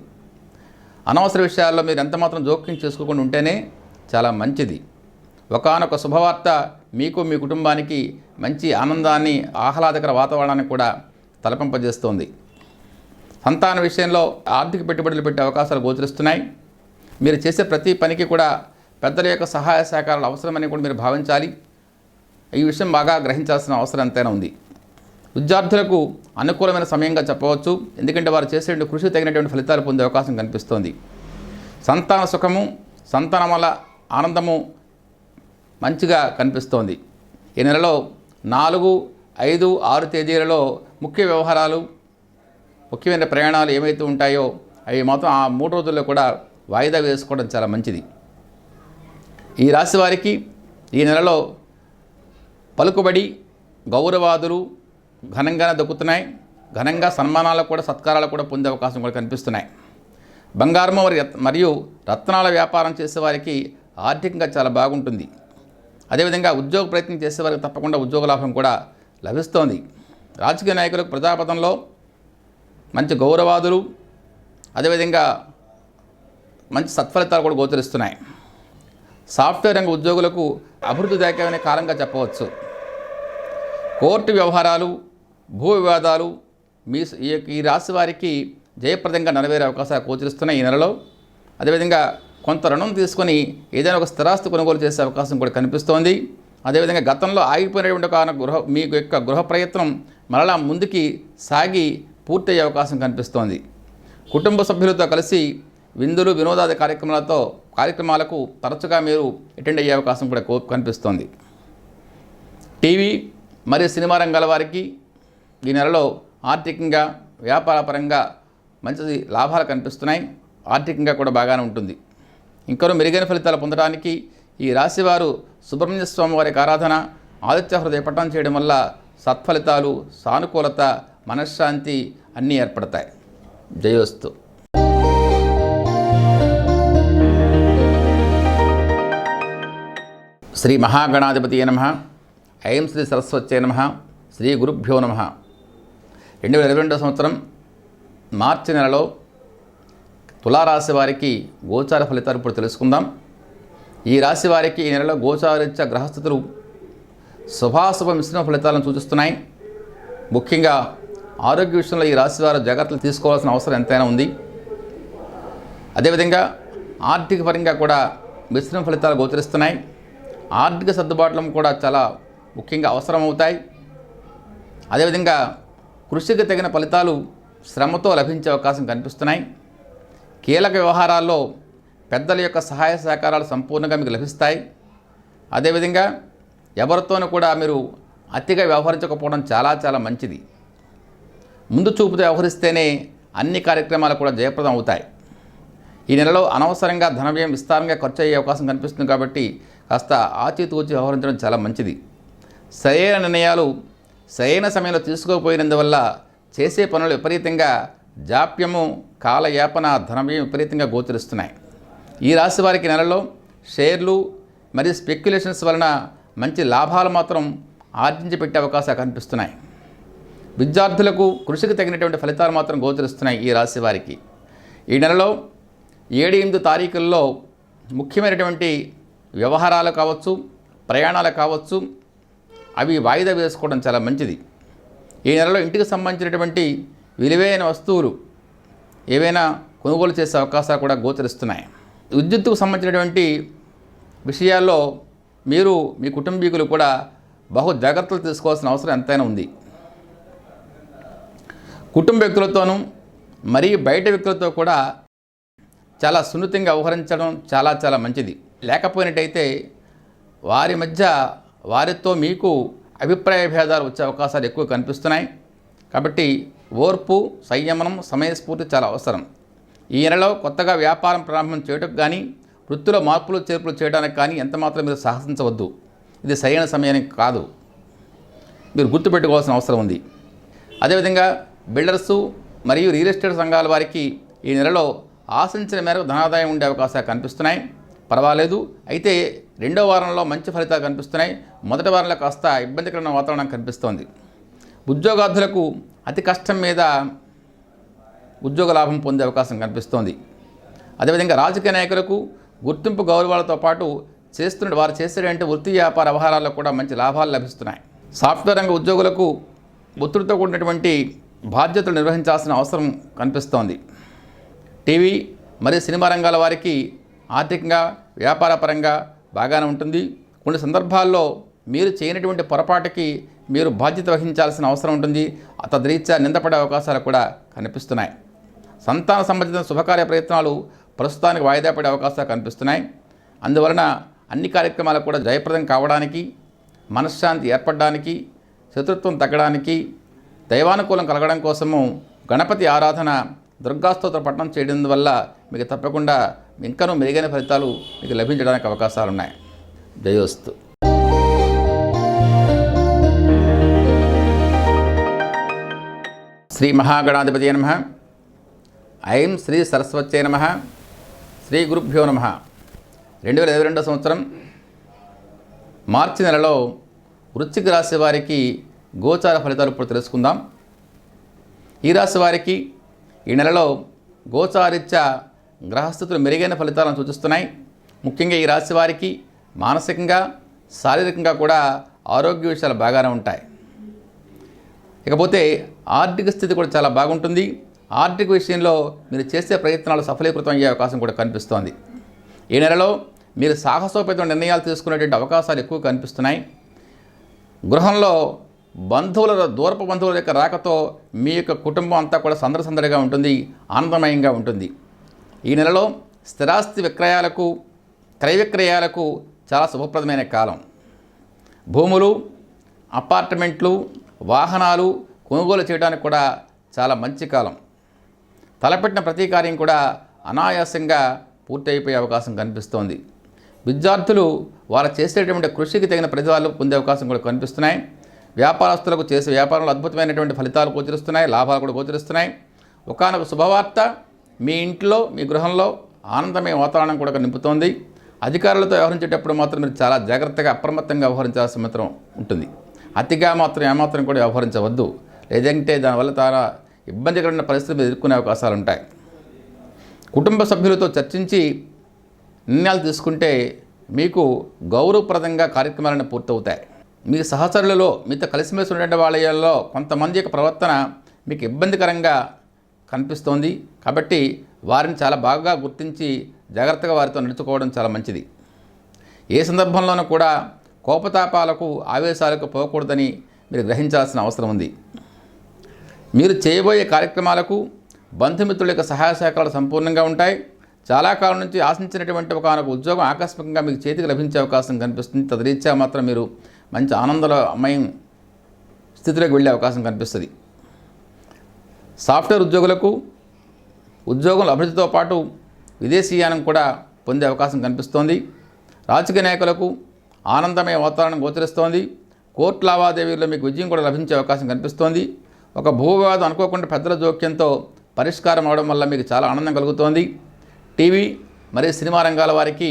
అనవసర విషయాల్లో మీరు ఎంతమాత్రం జోక్యం చేసుకోకుండా ఉంటేనే చాలా మంచిది. ఒకానొక శుభవార్త మీకు, మీ కుటుంబానికి మంచి ఆనందాన్ని, ఆహ్లాదకర వాతావరణాన్ని కూడా తలపింపజేస్తోంది. సంతాన విషయంలో ఆర్థిక పెట్టుబడులు పెట్టే అవకాశాలు గోచరిస్తున్నాయి. మీరు చేసే ప్రతి పనికి కూడా పెద్దల యొక్క సహాయ సహకారాలు అవసరమని కూడా మీరు భావించాలి. ఈ విషయం బాగా గ్రహించాల్సిన అవసరం ఎంతైనా ఉంది. విద్యార్థులకు అనుకూలమైన సమయంగా చెప్పవచ్చు. ఎందుకంటే వారు చేసే కృషి తగినటువంటి ఫలితాలు పొందే అవకాశం కనిపిస్తోంది. సంతాన సుఖము, సంతానం వల్ల ఆనందము మంచిగా కనిపిస్తోంది. ఈ నెలలో 4, 5, 6 తేదీలలో ముఖ్య వ్యవహారాలు, ముఖ్యమైన ప్రయాణాలు ఏవైతే ఉంటాయో అవి మాత్రం ఆ 3 రోజుల్లో కూడా వాయిదా వేసుకోవడం చాలా మంచిది. ఈ రాశి వారికి ఈ నెలలో పలుకుబడి, గౌరవాదులు ఘనంగానే దక్కుతున్నాయి. ఘనంగా సన్మానాలకు కూడా, సత్కారాలు కూడా పొందే అవకాశం కూడా కనిపిస్తున్నాయి. బంగారము మరియు రత్నాల వ్యాపారం చేసేవారికి ఆర్థికంగా చాలా బాగుంటుంది. అదేవిధంగా ఉద్యోగ ప్రయత్నం చేసేవారికి తప్పకుండా ఉద్యోగ లాభం కూడా లభిస్తోంది. రాజకీయ నాయకులకు ప్రజాపథంలో మంచి గౌరవాదులు, అదేవిధంగా మంచి సత్ఫలితాలు కూడా గోచరిస్తున్నాయి. సాఫ్ట్వేర్ రంగ ఉద్యోగులకు అభివృద్ధిదాయకమైన కాలంగా చెప్పవచ్చు. కోర్టు వ్యవహారాలు, భూ వివాదాలు ఈ రాశి వారికి జయప్రదంగా నెరవేరే అవకాశాలు గోచరిస్తున్నాయి ఈ నెలలో. అదేవిధంగా కొంత రుణం తీసుకొని ఏదైనా ఒక స్థిరాస్తి కొనుగోలు చేసే అవకాశం కూడా కనిపిస్తోంది. అదేవిధంగా గతంలో ఆగిపోయినటువంటి మీ యొక్క గృహ ప్రయత్నం మరలా ముందుకి సాగి పూర్తయ్యే అవకాశం కనిపిస్తోంది. కుటుంబ సభ్యులతో కలిసి విందులు, వినోదాది కార్యక్రమాలకు తరచుగా మీరు అటెండ్ అయ్యే అవకాశం కూడా కనిపిస్తోంది. టీవీ మరియు సినిమా రంగాల వారికి ఈ నెలలో ఆర్థికంగా, వ్యాపారపరంగా మంచి లాభాలు కనిపిస్తున్నాయి. ఆర్థికంగా కూడా బాగానే ఉంటుంది. ఇంకనూ మెరుగైన ఫలితాలు పొందడానికి ఈ రాశివారు సుబ్రహ్మణ్య స్వామి వారికి ఆరాధన, ఆదిత్య హృదయ పఠనం చేయడం వల్ల సత్ఫలితాలు, సానుకూలత, మనశ్శాంతి అన్నీ ఏర్పడతాయి. జయోస్తు. శ్రీ మహాగణాధిపతి నమః. ఐం శ్రీ సరస్వత్యై నమః. శ్రీ గురుభ్యో నమః. 2022 సంవత్సరం మార్చి నెలలో తులారాశి వారికి గోచార ఫలితాలు ఇప్పుడు తెలుసుకుందాం. ఈ రాశి వారికి ఈ నెలలో గోచారరీత్యా గ్రహస్థితులు శుభాశుభ మిశ్రమ ఫలితాలను సూచిస్తున్నాయి. ముఖ్యంగా ఆరోగ్య విషయంలో ఈ రాశి వారు జాగ్రత్తలు తీసుకోవాల్సిన అవసరం ఎంతైనా ఉంది. అదేవిధంగా ఆర్థిక పరంగా కూడా మిశ్రమ ఫలితాలు గోచరిస్తున్నాయి. ఆర్థిక సర్దుబాట్లను కూడా చాలా ముఖ్యంగా అవసరమవుతాయి. అదేవిధంగా కృషికి తగిన ఫలితాలు శ్రమతో లభించే అవకాశం కనిపిస్తున్నాయి. కీలక వ్యవహారాల్లో పెద్దల యొక్క సహాయ సహకారాలు సంపూర్ణంగా మీకు లభిస్తాయి. అదేవిధంగా ఎవరితోనూ కూడా మీరు అతిగా వ్యవహరించకపోవడం చాలా చాలా మంచిది. ముందు చూపుతో వ్యవహరిస్తేనే అన్ని కార్యక్రమాలు కూడా జయప్రదం అవుతాయి. ఈ నెలలో అనవసరంగా ధన వ్యయం విస్తారంగా ఖర్చు అయ్యే అవకాశం కనిపిస్తుంది కాబట్టి కాస్త ఆచితూచి వ్యవహరించడం చాలా మంచిది. సరైన నిర్ణయాలు సరైన సమయంలో తీసుకోకపోయినందువల్ల చేసే పనులు విపరీతంగా జాప్యము, కాలయాపన, ధన వ్యయం విపరీతంగా గోచరిస్తున్నాయి. ఈ రాశి వారికి నెలలో షేర్లు మరియు స్పెక్యులేషన్స్ వలన మంచి లాభాలు మాత్రం ఆర్జించి పెట్టే అవకాశాలు కనిపిస్తున్నాయి. విద్యార్థులకు కృషికి తగినటువంటి ఫలితాలు మాత్రం గోచరిస్తున్నాయి. ఈ రాశి వారికి ఈ నెలలో 7-8 తారీఖుల్లో ముఖ్యమైనటువంటి వ్యవహారాలు కావచ్చు, ప్రయాణాలు కావచ్చు, అవి వాయిదా వేసుకోవడం చాలా మంచిది. ఈ నెలలో ఇంటికి సంబంధించినటువంటి విలువైన వస్తువులు ఏవైనా కొనుగోలు చేసే అవకాశాలు కూడా గోచరిస్తున్నాయి. విద్యుత్తుకు సంబంధించినటువంటి విషయాల్లో మీరు మీ కుటుంబీకులు కూడా బహు జాగ్రత్తలు తీసుకోవాల్సిన అవసరం ఎంతైనా ఉంది. కుటుంబ వ్యక్తులతోనూ మరియు బయట వ్యక్తులతో కూడా చాలా సున్నితంగా వ్యవహరించడం చాలా చాలా మంచిది. లేకపోయినట్టయితే వారితో మీకు అభిప్రాయ భేదాలు వచ్చే అవకాశాలు ఎక్కువ కనిపిస్తున్నాయి. కాబట్టి ఓర్పు, సంయమనం, సమయస్ఫూర్తి చాలా అవసరం. ఈ నెలలో కొత్తగా వ్యాపారం ప్రారంభం చేయడానికి కానీ, వృత్తిలో మార్పులు చేర్పులు చేయడానికి కానీ ఎంతమాత్రం మీరు సాహసించవద్దు. ఇది సరైన సమయానికి కాదు, మీరు గుర్తుపెట్టుకోవాల్సిన అవసరం ఉంది. అదేవిధంగా బిల్డర్సు మరియు రియల్ ఎస్టేట్ సంఘాల వారికి ఈ నెలలో ఆశించిన మేరకు ధనాదాయం ఉండే అవకాశాలు కనిపిస్తున్నాయి. పర్వాలేదు. అయితే రెండో వారంలో మంచి ఫలితాలు కనిపిస్తున్నాయి. మొదటి వారంలో కాస్త ఇబ్బందికరమైన వాతావరణం కనిపిస్తోంది. ఉద్యోగార్థులకు అతి కష్టం మీద ఉద్యోగ లాభం పొందే అవకాశం కనిపిస్తోంది. అదేవిధంగా రాజకీయ నాయకులకు గుర్తింపు గౌరవాలతో పాటు వారు చేసేటువంటి వృత్తి వ్యాపార వ్యవహారాల్లో కూడా మంచి లాభాలు లభిస్తున్నాయి. సాఫ్ట్వేర్ రంగ ఉద్యోగులకు ఒత్తిడితో కూడినటువంటి బాధ్యతలు నిర్వహించాల్సిన అవసరం కనిపిస్తోంది. టీవీ మరియు సినిమా రంగాల వారికి ఆర్థికంగా, వ్యాపారపరంగా బాగానే ఉంటుంది. కొన్ని సందర్భాల్లో మీరు చేయనటువంటి పొరపాటుకి మీరు బాధ్యత వహించాల్సిన అవసరం ఉంటుంది. తద్రీత్యా నిందపడే అవకాశాలు కూడా కనిపిస్తున్నాయి. సంతాన సంబంధిత శుభకార్య ప్రయత్నాలు ప్రస్తుతానికి వాయిదా పడే అవకాశాలు కనిపిస్తున్నాయి. అందువలన అన్ని కార్యక్రమాలు కూడా జయప్రదం కావడానికి, మనశ్శాంతి ఏర్పడడానికి, శత్రుత్వం తగ్గడానికి, దైవానుకూలం కలగడం కోసము గణపతి ఆరాధన, దుర్గాస్తోత్ర పఠనం చేయడం వల్ల మీకు తప్పకుండా ఇంకనూ మెరుగైన ఫలితాలు మీకు లభించడానికి అవకాశాలు ఉన్నాయి. జయోస్తు. శ్రీ మహాగణాధిపతి నమః. ఐం శ్రీ సరస్వత్యై నమః. శ్రీ గురుభ్యో నమః. 2022 సంవత్సరం మార్చి నెలలో వృశ్చిక రాశి వారికి గోచార ఫలితాలు ఇప్పుడు తెలుసుకుందాం. ఈ రాశి వారికి ఈ నెలలో గోచారీత్యా గ్రహస్థితులు మెరుగైన ఫలితాలను సూచిస్తున్నాయి. ముఖ్యంగా ఈ రాశి వారికి మానసికంగా, శారీరకంగా కూడా ఆరోగ్య విషయాలు బాగానే ఉంటాయి. ఇకపోతే ఆర్థిక స్థితి కూడా చాలా బాగుంటుంది. ఆర్థిక విషయంలో మీరు చేసే ప్రయత్నాలు సఫలీకృతం అయ్యే అవకాశం కూడా కనిపిస్తోంది. ఈ నెలలో మీరు సాహసోపేత నిర్ణయాలు తీసుకునేటువంటి అవకాశాలు ఎక్కువ కనిపిస్తున్నాయి. గృహంలో దూరపు బంధువుల యొక్క రాకతో మీ యొక్క కుటుంబం అంతా కూడా సందడిగా ఉంటుంది, ఆనందమయంగా ఉంటుంది. ఈ నెలలో స్థిరాస్తి విక్రయాలకు, క్రయ విక్రయాలకు చాలా శుభప్రదమైన కాలం. భూములు, అపార్ట్మెంట్లు, వాహనాలు కొనుగోలు చేయడానికి కూడా చాలా మంచి కాలం. తలపెట్టిన ప్రతి కార్యం కూడా అనాయాసంగా పూర్తయిపోయే అవకాశం కనిపిస్తోంది. విద్యార్థులు వారు చేసేటువంటి కృషికి తగిన ప్రతిఫలాలు పొందే అవకాశం కూడా కనిపిస్తున్నాయి. వ్యాపారస్తులకు చేసే వ్యాపారంలో అద్భుతమైనటువంటి ఫలితాలు గోచరిస్తున్నాయి, లాభాలు కూడా గోచరిస్తున్నాయి. ఒకానొక శుభవార్త మీ ఇంట్లో, మీ గృహంలో ఆనందమయ వాతావరణం కూడా నింపుతోంది. అధికారులతో వ్యవహరించేటప్పుడు మాత్రం మీరు చాలా జాగ్రత్తగా, అప్రమత్తంగా వ్యవహరించాల్సిన మాత్రం ఉంటుంది. అతిగా మాత్రం ఏమాత్రం కూడా వ్యవహరించవద్దు, లేదంటే దానివల్ల చాలా ఇబ్బందికరమైన పరిస్థితులు ఎదుర్కొనే అవకాశాలు ఉంటాయి. కుటుంబ సభ్యులతో చర్చించి నిర్ణయాలు తీసుకుంటే మీకు గౌరవప్రదంగా కార్యక్రమాలను పూర్తవుతాయి. మీ సహచరులలో మీతో కలిసిమెలిసి ఉండే వాళ్ళలో కొంతమంది యొక్క ప్రవర్తన మీకు ఇబ్బందికరంగా కనిపిస్తోంది. కాబట్టి వారిని చాలా బాగా గుర్తించి జాగ్రత్తగా వారితో నడుచుకోవడం చాలా మంచిది. ఏ సందర్భంలోనూ కూడా కోపతాపాలకు ఆవేశాలకు పోకూడదని మీరు గ్రహించాల్సిన అవసరం ఉంది. మీరు చేయబోయే కార్యక్రమాలకు బంధుమిత్రుల యొక్క సహాయ సహకారాలు సంపూర్ణంగా ఉంటాయి. చాలా కాలం నుంచి ఆశించినటువంటి ఒక ఉద్యోగం ఆకస్మికంగా మీకు చేతికి లభించే అవకాశం కనిపిస్తుంది. తదరీత్యా మాత్రం మీరు మంచి ఆనందమయం స్థితిలోకి వెళ్ళే అవకాశం కనిపిస్తుంది. సాఫ్ట్వేర్ ఉద్యోగులకు ఉద్యోగుల అభివృద్ధితో పాటు విదేశీయానం కూడా పొందే అవకాశం కనిపిస్తోంది. రాజకీయ నాయకులకు ఆనందమయ వాతావరణం గోచరిస్తోంది. కోర్టు లావాదేవీల్లో మీకు విజయం కూడా లభించే అవకాశం కనిపిస్తోంది. ఒక భూ వివాదం అనుకోకుండా పెద్దల జోక్యంతో పరిష్కారం అవడం వల్ల మీకు చాలా ఆనందం కలుగుతోంది. టీవీ మరియు సినిమా రంగాల వారికి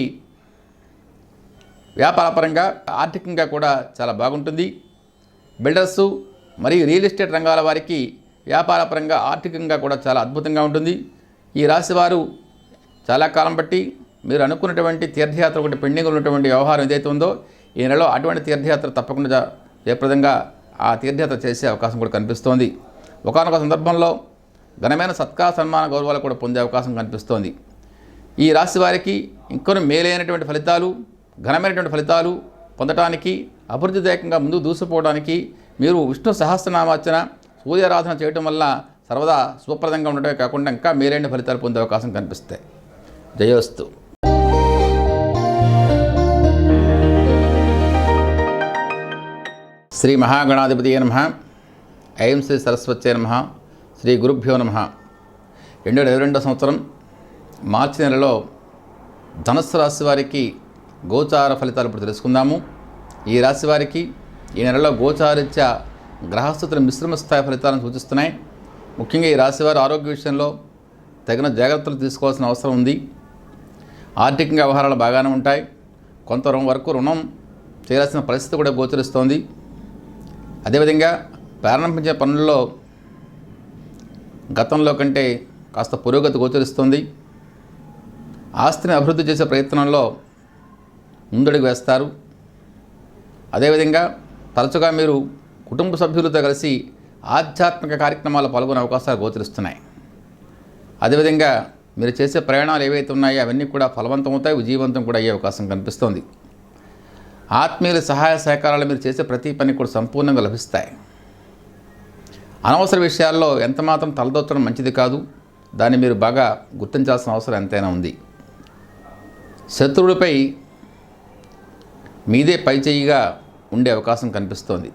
వ్యాపారపరంగా ఆర్థికంగా కూడా చాలా బాగుంటుంది. బిల్డర్సు మరియు రియల్ ఎస్టేట్ రంగాల వారికి వ్యాపారపరంగా ఆర్థికంగా కూడా చాలా అద్భుతంగా ఉంటుంది. ఈ రాశి వారు చాలా కాలం బట్టి మీరు అనుకున్నటువంటి తీర్థయాత్ర ఒకటి పెండింగ్ ఉన్నటువంటి వ్యవహారం ఏదైతే ఉందో ఈ నెలలో అటువంటి తీర్థయాత్ర తప్పకుండా జయప్రదంగా ఆ తీర్థయాత్ర చేసే అవకాశం కూడా కనిపిస్తోంది. ఒకానొక సందర్భంలో ఘనమైన సత్కార సన్మాన గౌరవాలు కూడా పొందే అవకాశం కనిపిస్తోంది. ఈ రాశి వారికి ఇంకొన్ని మేలైనటువంటి ఫలితాలు, ఘనమైనటువంటి ఫలితాలు పొందటానికి, అభివృద్ధిదాయకంగా ముందు దూసిపోవడానికి మీరు విష్ణు సహస్రనామార్చన, సూర్యారాధన చేయడం వల్ల సర్వదా శుభప్రదంగా ఉండటమే కాకుండా ఇంకా మేలైన ఫలితాలు పొందే అవకాశం కనిపిస్తాయి. జయోస్తు. శ్రీ మహాగణాధిపతియే నమః. ఐం శ్రీ సరస్వత్యై నమః. శ్రీ గురుభ్యో నమః. 2022 సంవత్సరం మార్చి నెలలో ధనుస్సు రాశి వారికి గోచార ఫలితాలు ఇప్పుడు తెలుసుకుందాము. ఈ రాశి వారికి ఈ నెలలో గోచారీత్యా గ్రహస్థితుల మిశ్రమ స్థాయి ఫలితాలను సూచిస్తున్నాయి. ముఖ్యంగా ఈ రాశివారి ఆరోగ్య విషయంలో తగిన జాగ్రత్తలు తీసుకోవాల్సిన అవసరం ఉంది. ఆర్థికంగా వ్యవహారాలు బాగానే ఉంటాయి. కొంత వరకు రుణం చేయాల్సిన పరిస్థితి కూడా గోచరిస్తోంది. అదేవిధంగా ప్రారంభించే పనుల్లో గతంలో కంటే కాస్త పురోగతి గోచరిస్తుంది. ఆస్తిని అభివృద్ధి చేసే ప్రయత్నంలో ముందడుగు వేస్తారు. అదేవిధంగా తరచుగా మీరు కుటుంబ సభ్యులతో కలిసి ఆధ్యాత్మిక కార్యక్రమాల్లో పాల్గొనే అవకాశాలు గోచరిస్తున్నాయి. అదేవిధంగా మీరు చేసే ప్రయాణాలు ఏవైతే ఉన్నాయో అవన్నీ కూడా ఫలవంతమవుతాయి, విజయవంతం కూడా అయ్యే అవకాశం కనిపిస్తోంది. ఆత్మీయుల సహాయ సహకారాలు మీరు చేసే ప్రతి పని కూడా సంపూర్ణంగా లభిస్తాయి. అనవసర విషయాల్లో ఎంతమాత్రం తలదొచ్చడం మంచిది కాదు. దాన్ని మీరు బాగా గుర్తించాల్సిన అవసరం ఎంతైనా ఉంది. శత్రువుడిపై మీదే పైచేయిగా ఉండే అవకాశం కనిపిస్తోంది.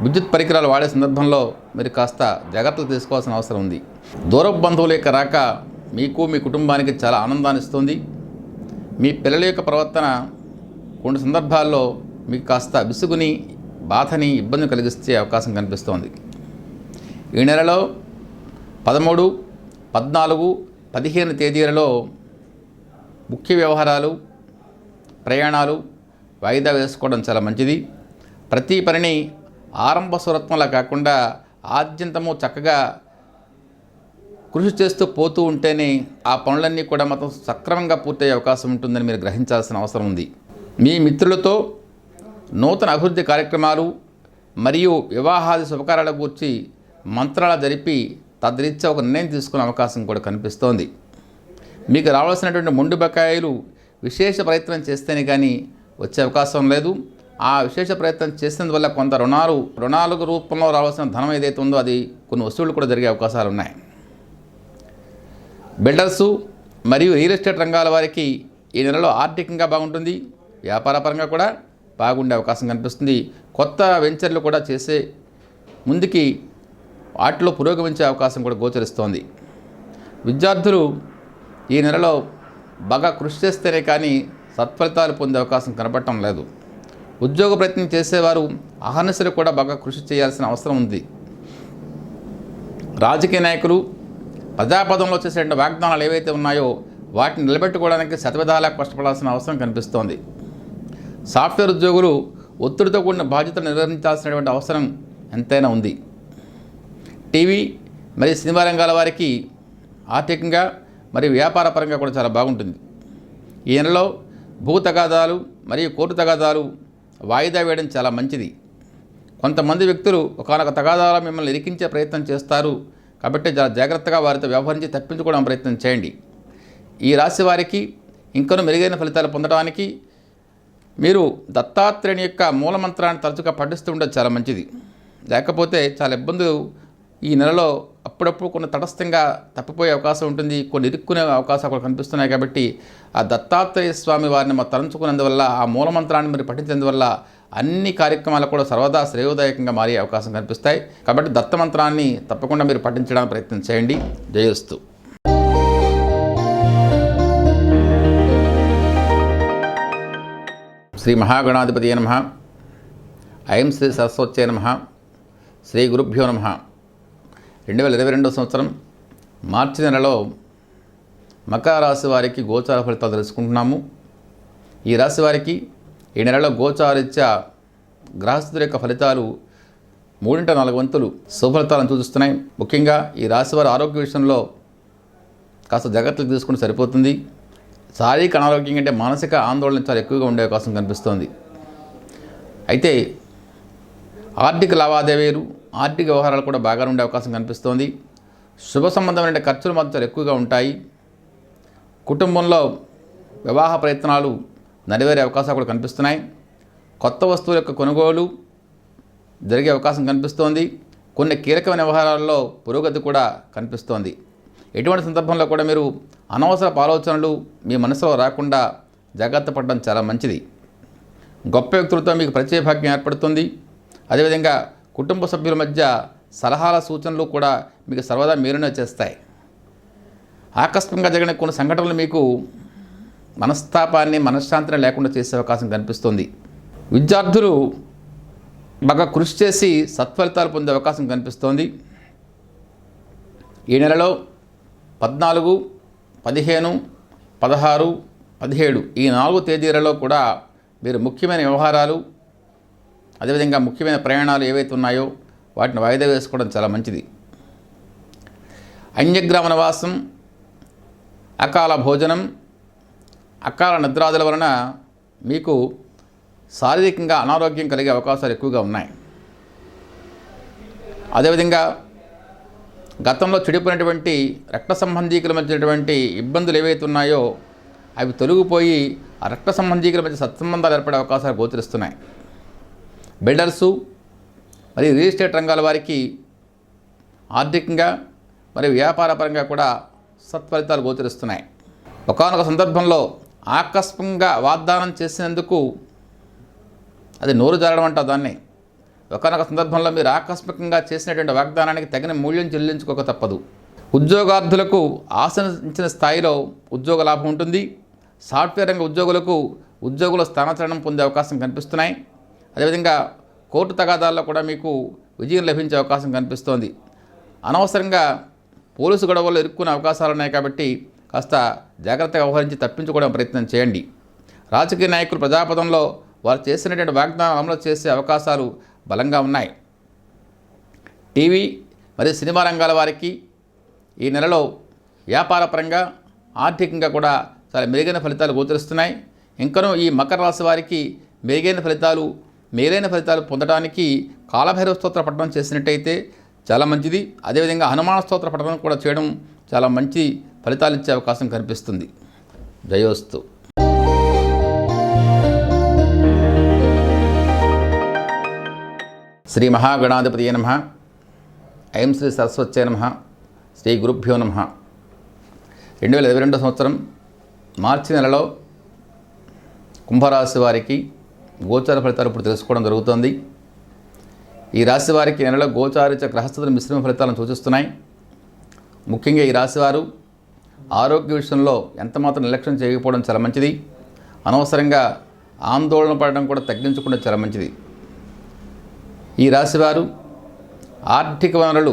విద్యుత్ పరికరాలు వాడే సందర్భంలో మీరు కాస్త జాగ్రత్తలు తీసుకోవాల్సిన అవసరం ఉంది. దూరపు బంధువుల యొక్క రాక మీకు మీ కుటుంబానికి చాలా ఆనందాన్ని ఇస్తుంది. మీ పిల్లల యొక్క ప్రవర్తన కొన్ని సందర్భాల్లో మీకు కాస్త విసుగుని, బాధని, ఇబ్బంది కలిగిస్తే అవకాశం కనిపిస్తోంది. ఈ నెలలో 13, 14, 15 తేదీలలో ముఖ్య వ్యవహారాలు, ప్రయాణాలు వాయిదా వేసుకోవడం చాలా మంచిది. ప్రతి పనిని ఆరంభ స్వరత్వంలా కాకుండా ఆద్యంతము చక్కగా కృషి చేస్తూ పోతూ ఉంటేనే ఆ పనులన్నీ కూడా మొత్తం సక్రమంగా పూర్తయ్యే అవకాశం ఉంటుందని మీరు గ్రహించాల్సిన అవసరం ఉంది. మీ మిత్రులతో నూతన అభివృద్ధి కార్యక్రమాలు మరియు వివాహాది శుభకార్యాల గురించి మంత్రాలు జరిపి తద్రీత్యా ఒక నిర్ణయం తీసుకునే అవకాశం కూడా కనిపిస్తోంది. మీకు రావాల్సినటువంటి మొండి బకాయిలు విశేష ప్రయత్నం చేస్తేనే కానీ వచ్చే అవకాశం లేదు. ఆ విశేష ప్రయత్నం చేసినందువల్ల కొంత రుణాల రూపంలో రావాల్సిన ధనం ఏదైతే ఉందో అది కొన్ని వస్తువులు కూడా జరిగే అవకాశాలు ఉన్నాయి. బిల్డర్సు మరియు రియల్ ఎస్టేట్ రంగాల వారికి ఈ నెలలో ఆర్థికంగా బాగుంటుంది. వ్యాపారపరంగా కూడా బాగుండే అవకాశం కనిపిస్తుంది. కొత్త వెంచర్లు కూడా చేసే ముందుకి వాటిలో పురోగమించే అవకాశం కూడా గోచరిస్తోంది. విద్యార్థులు ఈ నెలలో బాగా కృషి చేస్తేనే కానీ సత్ఫలితాలు పొందే అవకాశం కనపడటం లేదు. ఉద్యోగ ప్రయత్నం చేసేవారు అహర్నిశలు కూడా బాగా కృషి చేయాల్సిన అవసరం ఉంది. రాజకీయ నాయకులు ప్రజాపదంలో చేసే వాగ్దానాలు ఏవైతే ఉన్నాయో వాటిని నిలబెట్టుకోవడానికి శతవిధాలా కష్టపడాల్సిన అవసరం కనిపిస్తోంది. సాఫ్ట్వేర్ ఉద్యోగులు ఒత్తిడితో కూడిన బాధ్యతలు నిర్వహించాల్సినటువంటి అవసరం ఎంతైనా ఉంది. టీవీ మరియు సినిమా రంగాల వారికి ఆర్థికంగా మరియు వ్యాపార పరంగా కూడా చాలా బాగుంటుంది. ఈ నెలలో భూ తగాదాలు మరియు కోర్టు తగాదాలు వాయిదా వేయడం చాలా మంచిది. కొంతమంది వ్యక్తులు ఒకానొక తగాదాల మిమ్మల్ని ఇరికించే ప్రయత్నం చేస్తారు, కాబట్టి చాలా జాగ్రత్తగా వారితో వ్యవహరించి తప్పించుకోవడం ప్రయత్నం చేయండి. ఈ రాశి వారికి ఇంకనూ మెరుగైన ఫలితాలు పొందడానికి మీరు దత్తాత్రేయుని యొక్క మూలమంత్రాన్ని తరచుగా పఠిస్తూ ఉండడం చాలా మంచిది. లేకపోతే చాలా ఇబ్బందులు ఈ నెలలో అప్పుడప్పుడు కొన్ని తటస్థంగా తప్పిపోయే అవకాశం ఉంటుంది, కొన్ని ఇరుక్కునే అవకాశాలు కూడా కనిపిస్తున్నాయి. కాబట్టి ఆ దత్తాత్రేయ స్వామి వారిని మనం తలంచుకున్నందువల్ల, ఆ మూలమంత్రాన్ని మరి పఠించినందువల్ల అన్ని కార్యక్రమాలు కూడా సర్వదా శ్రేయోదాయకంగా మారే అవకాశం కనిపిస్తాయి. కాబట్టి దత్తమంత్రాన్ని తప్పకుండా మీరు పఠించడానికి ప్రయత్నం చేయండి. జయస్తు. శ్రీ మహాగణాధిపతి నమః. ఐం శ్రీ సరస్వత్యై నమః. శ్రీ గురుభ్యో నమః. 2022 సంవత్సరం మార్చి నెలలో మకర రాశి వారికి గోచార ఫలితాలు తెలుసుకుంటున్నాము. ఈ రాశి వారికి ఈ నెలలో గోచారీత్యా గ్రహస్థితుల యొక్క ఫలితాలు 3/4 వంతులు సుఫలితాలను సూచిస్తున్నాయి. ముఖ్యంగా ఈ రాశి వారి ఆరోగ్య విషయంలో కాస్త జాగ్రత్తలు తీసుకుంటే సరిపోతుంది. శారీరక అనారోగ్యం కంటే మానసిక ఆందోళన చాలా ఎక్కువగా ఉండే అవకాశం కనిపిస్తోంది. అయితే ఆర్థిక లావాదేవీలు, ఆర్థిక వ్యవహారాలు కూడా బాగానే ఉండే అవకాశం కనిపిస్తోంది. శుభ సంబంధమైన ఖర్చులు మాత్రం ఎక్కువగా ఉంటాయి. కుటుంబంలో వివాహ ప్రయత్నాలు నెరవేరే అవకాశాలు కూడా కనిపిస్తున్నాయి. కొత్త వస్తువుల యొక్క కొనుగోలు జరిగే అవకాశం కనిపిస్తోంది. కొన్ని కీలకమైన వ్యవహారాల్లో పురోగతి కూడా కనిపిస్తోంది. ఎటువంటి సందర్భంలో కూడా మీరు అనవసరపు ఆలోచనలు మీ మనసులో రాకుండా జాగ్రత్త పడడం చాలా మంచిది. గొప్ప వ్యక్తులతో మీకు పరిచయ భాగ్యం ఏర్పడుతుంది. అదేవిధంగా కుటుంబ సభ్యుల మధ్య సలహాల సూచనలు కూడా మీకు సర్వదా మేలునే చేస్తాయి. ఆకస్మికంగా జరిగిన కొన్ని సంఘటనలు మీకు మనస్తాపాన్ని, మనశ్శాంతిని లేకుండా చేసే అవకాశం కనిపిస్తుంది. విద్యార్థులు బాగా కృషి చేసి సత్ఫలితాలు పొందే అవకాశం కనిపిస్తోంది. ఈ నెలలో 14, 15, 16, 17 ఈ 4 తేదీలలో కూడా మీరు ముఖ్యమైన వ్యవహారాలు, అదేవిధంగా ముఖ్యమైన ప్రయాణాలు ఏవైతే ఉన్నాయో వాటిని వాయిదా వేసుకోవడం చాలా మంచిది. అన్యగ్రామ నివాసం, అకాల భోజనం, అకాల నిద్రాదుల వలన మీకు శారీరకంగా అనారోగ్యం కలిగే అవకాశాలు ఎక్కువగా ఉన్నాయి. అదేవిధంగా గతంలో చెడిపోయినటువంటి రక్త సంబంధీకులమైనటువంటి ఇబ్బందులు ఏవైతే ఉన్నాయో అవి తొలగిపోయి ఆ రక్త సంబంధీకుల మధ్య సత్సంబంధాలు ఏర్పడే అవకాశాలు గోచరిస్తున్నాయి. బిల్డర్సు మరియు రియల్ ఎస్టేట్ రంగాల వారికి ఆర్థికంగా మరియు వ్యాపారపరంగా కూడా సత్ఫలితాలు గోచరిస్తున్నాయి. ఒకానొక సందర్భంలో ఆకస్మికంగా వాగ్దానం చేసినందుకు అది నోరు జారడం అంట దాన్ని. ఒకానొక సందర్భంలో మీరు ఆకస్మికంగా చేసినటువంటి వాగ్దానానికి తగిన మూల్యం చెల్లించుకోక తప్పదు. ఉద్యోగార్థులకు ఆశించిన స్థాయిలో ఉద్యోగ లాభం ఉంటుంది. సాఫ్ట్వేర్ రంగ ఉద్యోగులకు ఉద్యోగుల స్థానాచరణం పొందే అవకాశం కనిపిస్తున్నాయి. అదేవిధంగా కోర్టు తగాదాల్లో కూడా మీకు విజయం లభించే అవకాశం కనిపిస్తోంది. అనవసరంగా పోలీసు గొడవల్లో ఇరుక్కునే అవకాశాలు ఉన్నాయి. కాబట్టి కాస్త జాగ్రత్తగా వ్యవహరించి తప్పించుకోవడం ప్రయత్నం చేయండి. రాజకీయ నాయకులు ప్రజాపదంలో వారు చేసినటువంటి వాగ్దానం అమలు చేసే అవకాశాలు బలంగా ఉన్నాయి. టీవీ మరియు సినిమా రంగాల వారికి ఈ నెలలో వ్యాపారపరంగా, ఆర్థికంగా కూడా చాలా మెరుగైన ఫలితాలు గోచరిస్తున్నాయి. ఇంకనూ ఈ మకర రాశి వారికి మేలైన ఫలితాలు పొందడానికి కాలభైరవ స్తోత్ర పఠనం చేసినట్టయితే చాలా మంచిది. అదేవిధంగా హనుమాన స్తోత్ర పఠనం కూడా చేయడం చాలా మంచి ఫలితాలు ఇచ్చే అవకాశం కనిపిస్తుంది. జయోస్తు. శ్రీ మహాగణాధిపతి నమః. ఐం శ్రీ సరస్వత్యై నమః. శ్రీ గురుభ్యో నమః. 2022 సంవత్సరం మార్చి నెలలో కుంభరాశి వారికి గోచార ఫలితాలు ఇప్పుడు తెలుసుకోవడం జరుగుతుంది. ఈ రాశి వారికి నెలలో గోచారిత గ్రహస్థితుల మిశ్రమ ఫలితాలను సూచిస్తున్నాయి. ముఖ్యంగా ఈ రాశివారు ఆరోగ్య విషయంలో ఎంతమాత్రం నిర్లక్ష్యం చేయకపోవడం చాలా మంచిది. అనవసరంగా ఆందోళన పడడం కూడా తగ్గించుకోవడం చాలా మంచిది. ఈ రాశివారు ఆర్థిక వనరులు,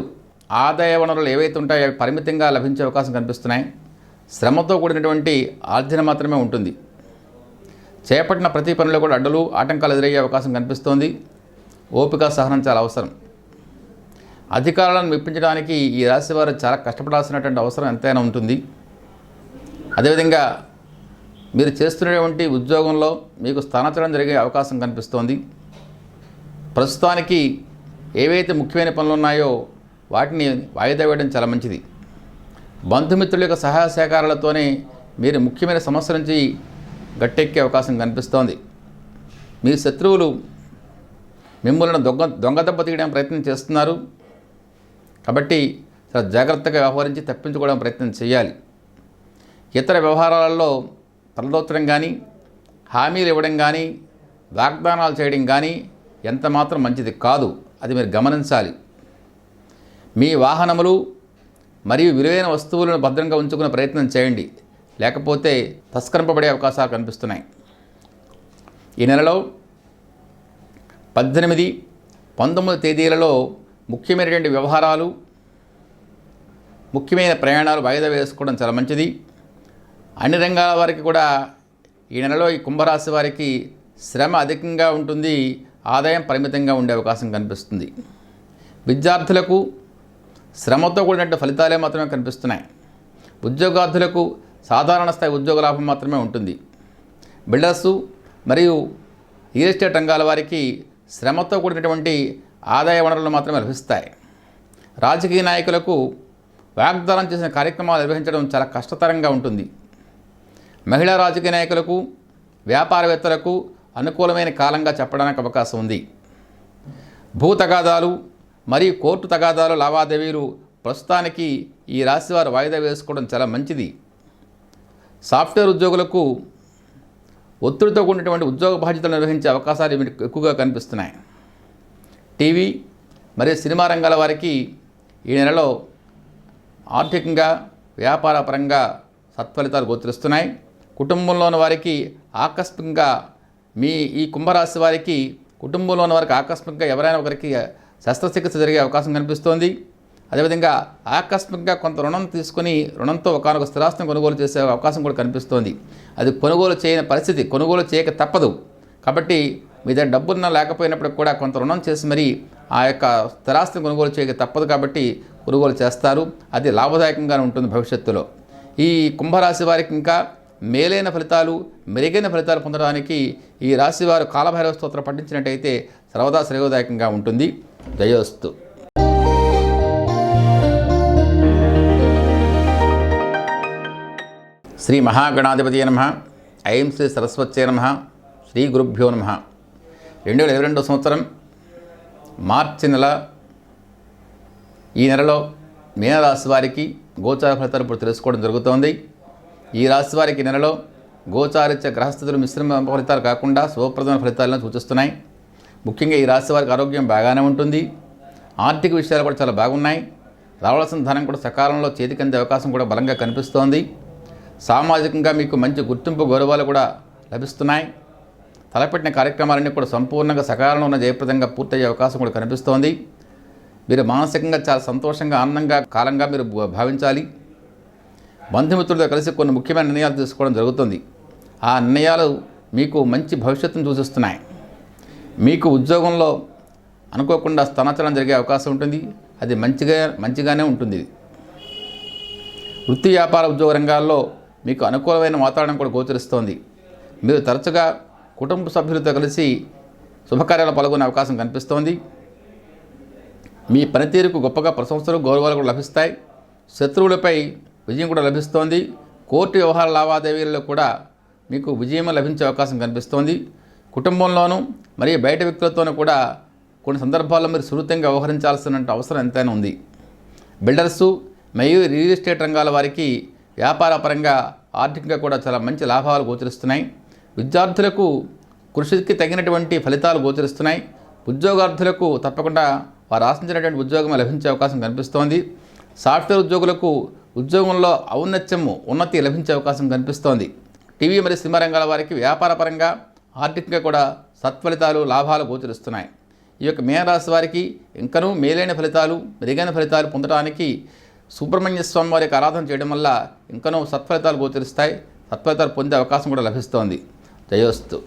ఆదాయ వనరులు ఏవైతే ఉంటాయో అవి పరిమితంగా లభించే అవకాశం కనిపిస్తున్నాయి. శ్రమతో కూడినటువంటి ఆర్జన మాత్రమే ఉంటుంది. చేపట్టిన ప్రతి పనిలో కూడా అడ్డులు, ఆటంకాలు ఎదురయ్యే అవకాశం కనిపిస్తోంది. ఓపిక, సహనం చాలా అవసరం. అధికారులను మెప్పించడానికి ఈ రాశివారు చాలా కష్టపడాల్సినటువంటి అవసరం ఎంతైనా ఉంటుంది. అదేవిధంగా మీరు చేస్తున్నటువంటి ఉద్యోగంలో మీకు స్థానాంతరం జరిగే అవకాశం కనిపిస్తోంది. ప్రస్తుతానికి ఏవైతే ముఖ్యమైన పనులు ఉన్నాయో వాటిని వాయిదా వేయడం చాలా మంచిది. బంధుమిత్రుల యొక్క సహాయ సహకారాలతోనే మీరు ముఖ్యమైన సమస్య నుంచి గట్టెక్కే అవకాశం కనిపిస్తోంది. మీ శత్రువులు మిమ్మల్ని దొంగ దెబ్బ తీయడానికి ప్రయత్నం చేస్తున్నారు కాబట్టి చాలా జాగ్రత్తగా వ్యవహరించి తప్పించుకోవడం ప్రయత్నం చేయాలి. ఇతర వ్యవహారాలలో తలదోచడం కానీ, హామీలు ఇవ్వడం కానీ, వాగ్దానాలు చేయడం కానీ ఎంత మాత్రం మంచిది కాదు. అది మీరు గమనించాలి. మీ వాహనములు మరియు విలువైన వస్తువులను భద్రంగా ఉంచుకునే ప్రయత్నం చేయండి, లేకపోతే తస్కరింపబడే అవకాశాలు కనిపిస్తున్నాయి. ఈ నెలలో 18, 19 తేదీలలో ముఖ్యమైనటువంటి వ్యవహారాలు, ముఖ్యమైన ప్రయాణాలు వాయిదా వేసుకోవడం చాలా మంచిది. అన్ని రంగాల వారికి కూడా ఈ నెలలో ఈ కుంభరాశి వారికి శ్రమ అధికంగా ఉంటుంది, ఆదాయం పరిమితంగా ఉండే అవకాశం కనిపిస్తుంది. విద్యార్థులకు శ్రమతో కూడినట్టు ఫలితాలే మాత్రమే కనిపిస్తున్నాయి. ఉద్యోగార్థులకు సాధారణ స్థాయి ఉద్యోగ లాభం మాత్రమే ఉంటుంది. బిల్డర్సు మరియు రియల్ ఎస్టేట్ రంగాల వారికి శ్రమతో కూడినటువంటి ఆదాయ వనరులు మాత్రమే లభిస్తాయి. రాజకీయ నాయకులకు వాగ్దానం చేసిన కార్యక్రమాలు నిర్వహించడం చాలా కష్టతరంగా ఉంటుంది. మహిళా రాజకీయ నాయకులకు, వ్యాపారవేత్తలకు అనుకూలమైన కాలంగా చెప్పడానికి అవకాశం ఉంది. భూ తగాదాలు మరియు కోర్టు తగాదాలు లావాదేవీలు ప్రస్తుతానికి ఈ రాశివారు వాయిదా వేసుకోవడం చాలా మంచిది. సాఫ్ట్వేర్ ఉద్యోగులకు ఒత్తిడితో కూడినటువంటి ఉద్యోగ బాధ్యతలు నిర్వహించే అవకాశాలు ఎక్కువగా కనిపిస్తున్నాయి. టీవీ మరియు సినిమా రంగాల వారికి ఈ నెలలో ఆర్థికంగా, వ్యాపారపరంగా సత్ఫలితాలు గోచరిస్తున్నాయి. కుటుంబంలోని వారికి ఆకస్మికంగా ఈ కుంభరాశి వారికి కుటుంబంలోని వారికి ఆకస్మికంగా ఎవరైనా ఒకరికి శస్త్రచికిత్స జరిగే అవకాశం కనిపిస్తోంది. అదేవిధంగా ఆకస్మికంగా కొంత రుణం తీసుకుని రుణంతో ఒకనొక స్థిరాస్తిని కొనుగోలు చేసే అవకాశం కూడా కనిపిస్తోంది. అది కొనుగోలు చేయని పరిస్థితి, కొనుగోలు చేయక తప్పదు. కాబట్టి మీ దగ్గర డబ్బున్న లేకపోయినప్పటికి కూడా కొంత రుణం చేసి మరీ ఆ యొక్క స్థిరాస్తిని కొనుగోలు చేయక తప్పదు కాబట్టి కొనుగోలు చేస్తారు. అది లాభదాయకంగా ఉంటుంది భవిష్యత్తులో. ఈ కుంభరాశి వారికి ఇంకా మేలైన ఫలితాలు, మెరుగైన ఫలితాలు పొందడానికి ఈ రాశివారు కాలభైరవ స్తోత్రం పఠించినట్టయితే సర్వదా శ్రేయోదాయకంగా ఉంటుంది. జయోస్తు. శ్రీ మహాగణాధిపతి నమః. ఐం శ్రీ సరస్వత్యై నమః. శ్రీ గురుభ్యో నమః. 2022 సంవత్సరం మార్చి నెల, ఈ నెలలో మీనరాశి వారికి గోచార ఫలితాలు ఇప్పుడు తెలుసుకోవడం జరుగుతోంది. ఈ రాశి వారికి నెలలో గోచారిత్య గ్రహస్థితులు మిశ్రమ ఫలితాలు కాకుండా శుభప్రదమైన ఫలితాలను సూచిస్తున్నాయి. ముఖ్యంగా ఈ రాశి వారికి ఆరోగ్యం బాగానే ఉంటుంది. ఆర్థిక విషయాలు కూడా చాలా బాగున్నాయి. రావాల్సిన ధనం కూడా సకాలంలో చేతికి అందే అవకాశం కూడా బలంగా కనిపిస్తోంది. సామాజికంగా మీకు మంచి గుర్తింపు, గౌరవాలు కూడా లభిస్తున్నాయి. తలపెట్టిన కార్యక్రమాలన్నీ కూడా సంపూర్ణంగా సకాలంలో జయప్రదంగా పూర్తయ్యే అవకాశం కూడా కనిపిస్తోంది. మీరు మానసికంగా చాలా సంతోషంగా, ఆనందంగా కాలంగా మీరు భావించాలి. బంధుమిత్రులతో కలిసి కొన్ని ముఖ్యమైన నిర్ణయాలు తీసుకోవడం జరుగుతుంది. ఆ నిర్ణయాలు మీకు మంచి భవిష్యత్తును సూచిస్తున్నాయి. మీకు ఉద్యోగంలో అనుకోకుండా స్థానాంతరం జరిగే అవకాశం ఉంటుంది. అది మంచిగానే ఉంటుంది. వృత్తి, వ్యాపార, ఉద్యోగ రంగాల్లో మీకు అనుకూలమైన వాతావరణం కూడా గోచరిస్తోంది. మీరు తరచుగా కుటుంబ సభ్యులతో కలిసి శుభకార్యాలు పాల్గొనే అవకాశం కనిపిస్తోంది. మీ పనితీరుకు గొప్పగా ప్రశంసలు, గౌరవాలు కూడా లభిస్తాయి. శత్రువులపై విజయం కూడా లభిస్తోంది. కోర్టు వ్యవహార లావాదేవీలలో కూడా మీకు విజయం లభించే అవకాశం కనిపిస్తోంది. కుటుంబంలోనూ మరియు బయట వ్యక్తులతోనూ కూడా కొన్ని సందర్భాల్లో మీరు సున్నితంగా వ్యవహరించాల్సిన అవసరం ఎంతైనా ఉంది. బిల్డర్సు మరియు రియల్ ఎస్టేట్ రంగాల వారికి వ్యాపారపరంగా, ఆర్థికంగా కూడా చాలా మంచి లాభాలు గోచరిస్తున్నాయి. విద్యార్థులకు కృషికి తగినటువంటి ఫలితాలు గోచరిస్తున్నాయి. ఉద్యోగార్థులకు తప్పకుండా వారు ఆశించినటువంటి ఉద్యోగం లభించే అవకాశం కనిపిస్తోంది. సాఫ్ట్వేర్ ఉద్యోగులకు ఉద్యోగంలో ఉన్నతి లభించే అవకాశం కనిపిస్తోంది. టీవీ మరియు సినిమా రంగాల వారికి వ్యాపారపరంగా, ఆర్థికంగా కూడా సత్ఫలితాలు, లాభాలు గోచరిస్తున్నాయి. ఈ యొక్క మీనరాశి వారికి ఇంకనూ మేలైన ఫలితాలు, మెరుగైన ఫలితాలు పొందడానికి సుబ్రహ్మణ్య స్వామి వారి యొక్క ఆరాధన చేయడం వల్ల ఇంకనూ సత్ఫలితాలు గోచరిస్తాయి. సత్ఫలితాలు పొందే అవకాశం కూడా లభిస్తోంది. జయోస్తు.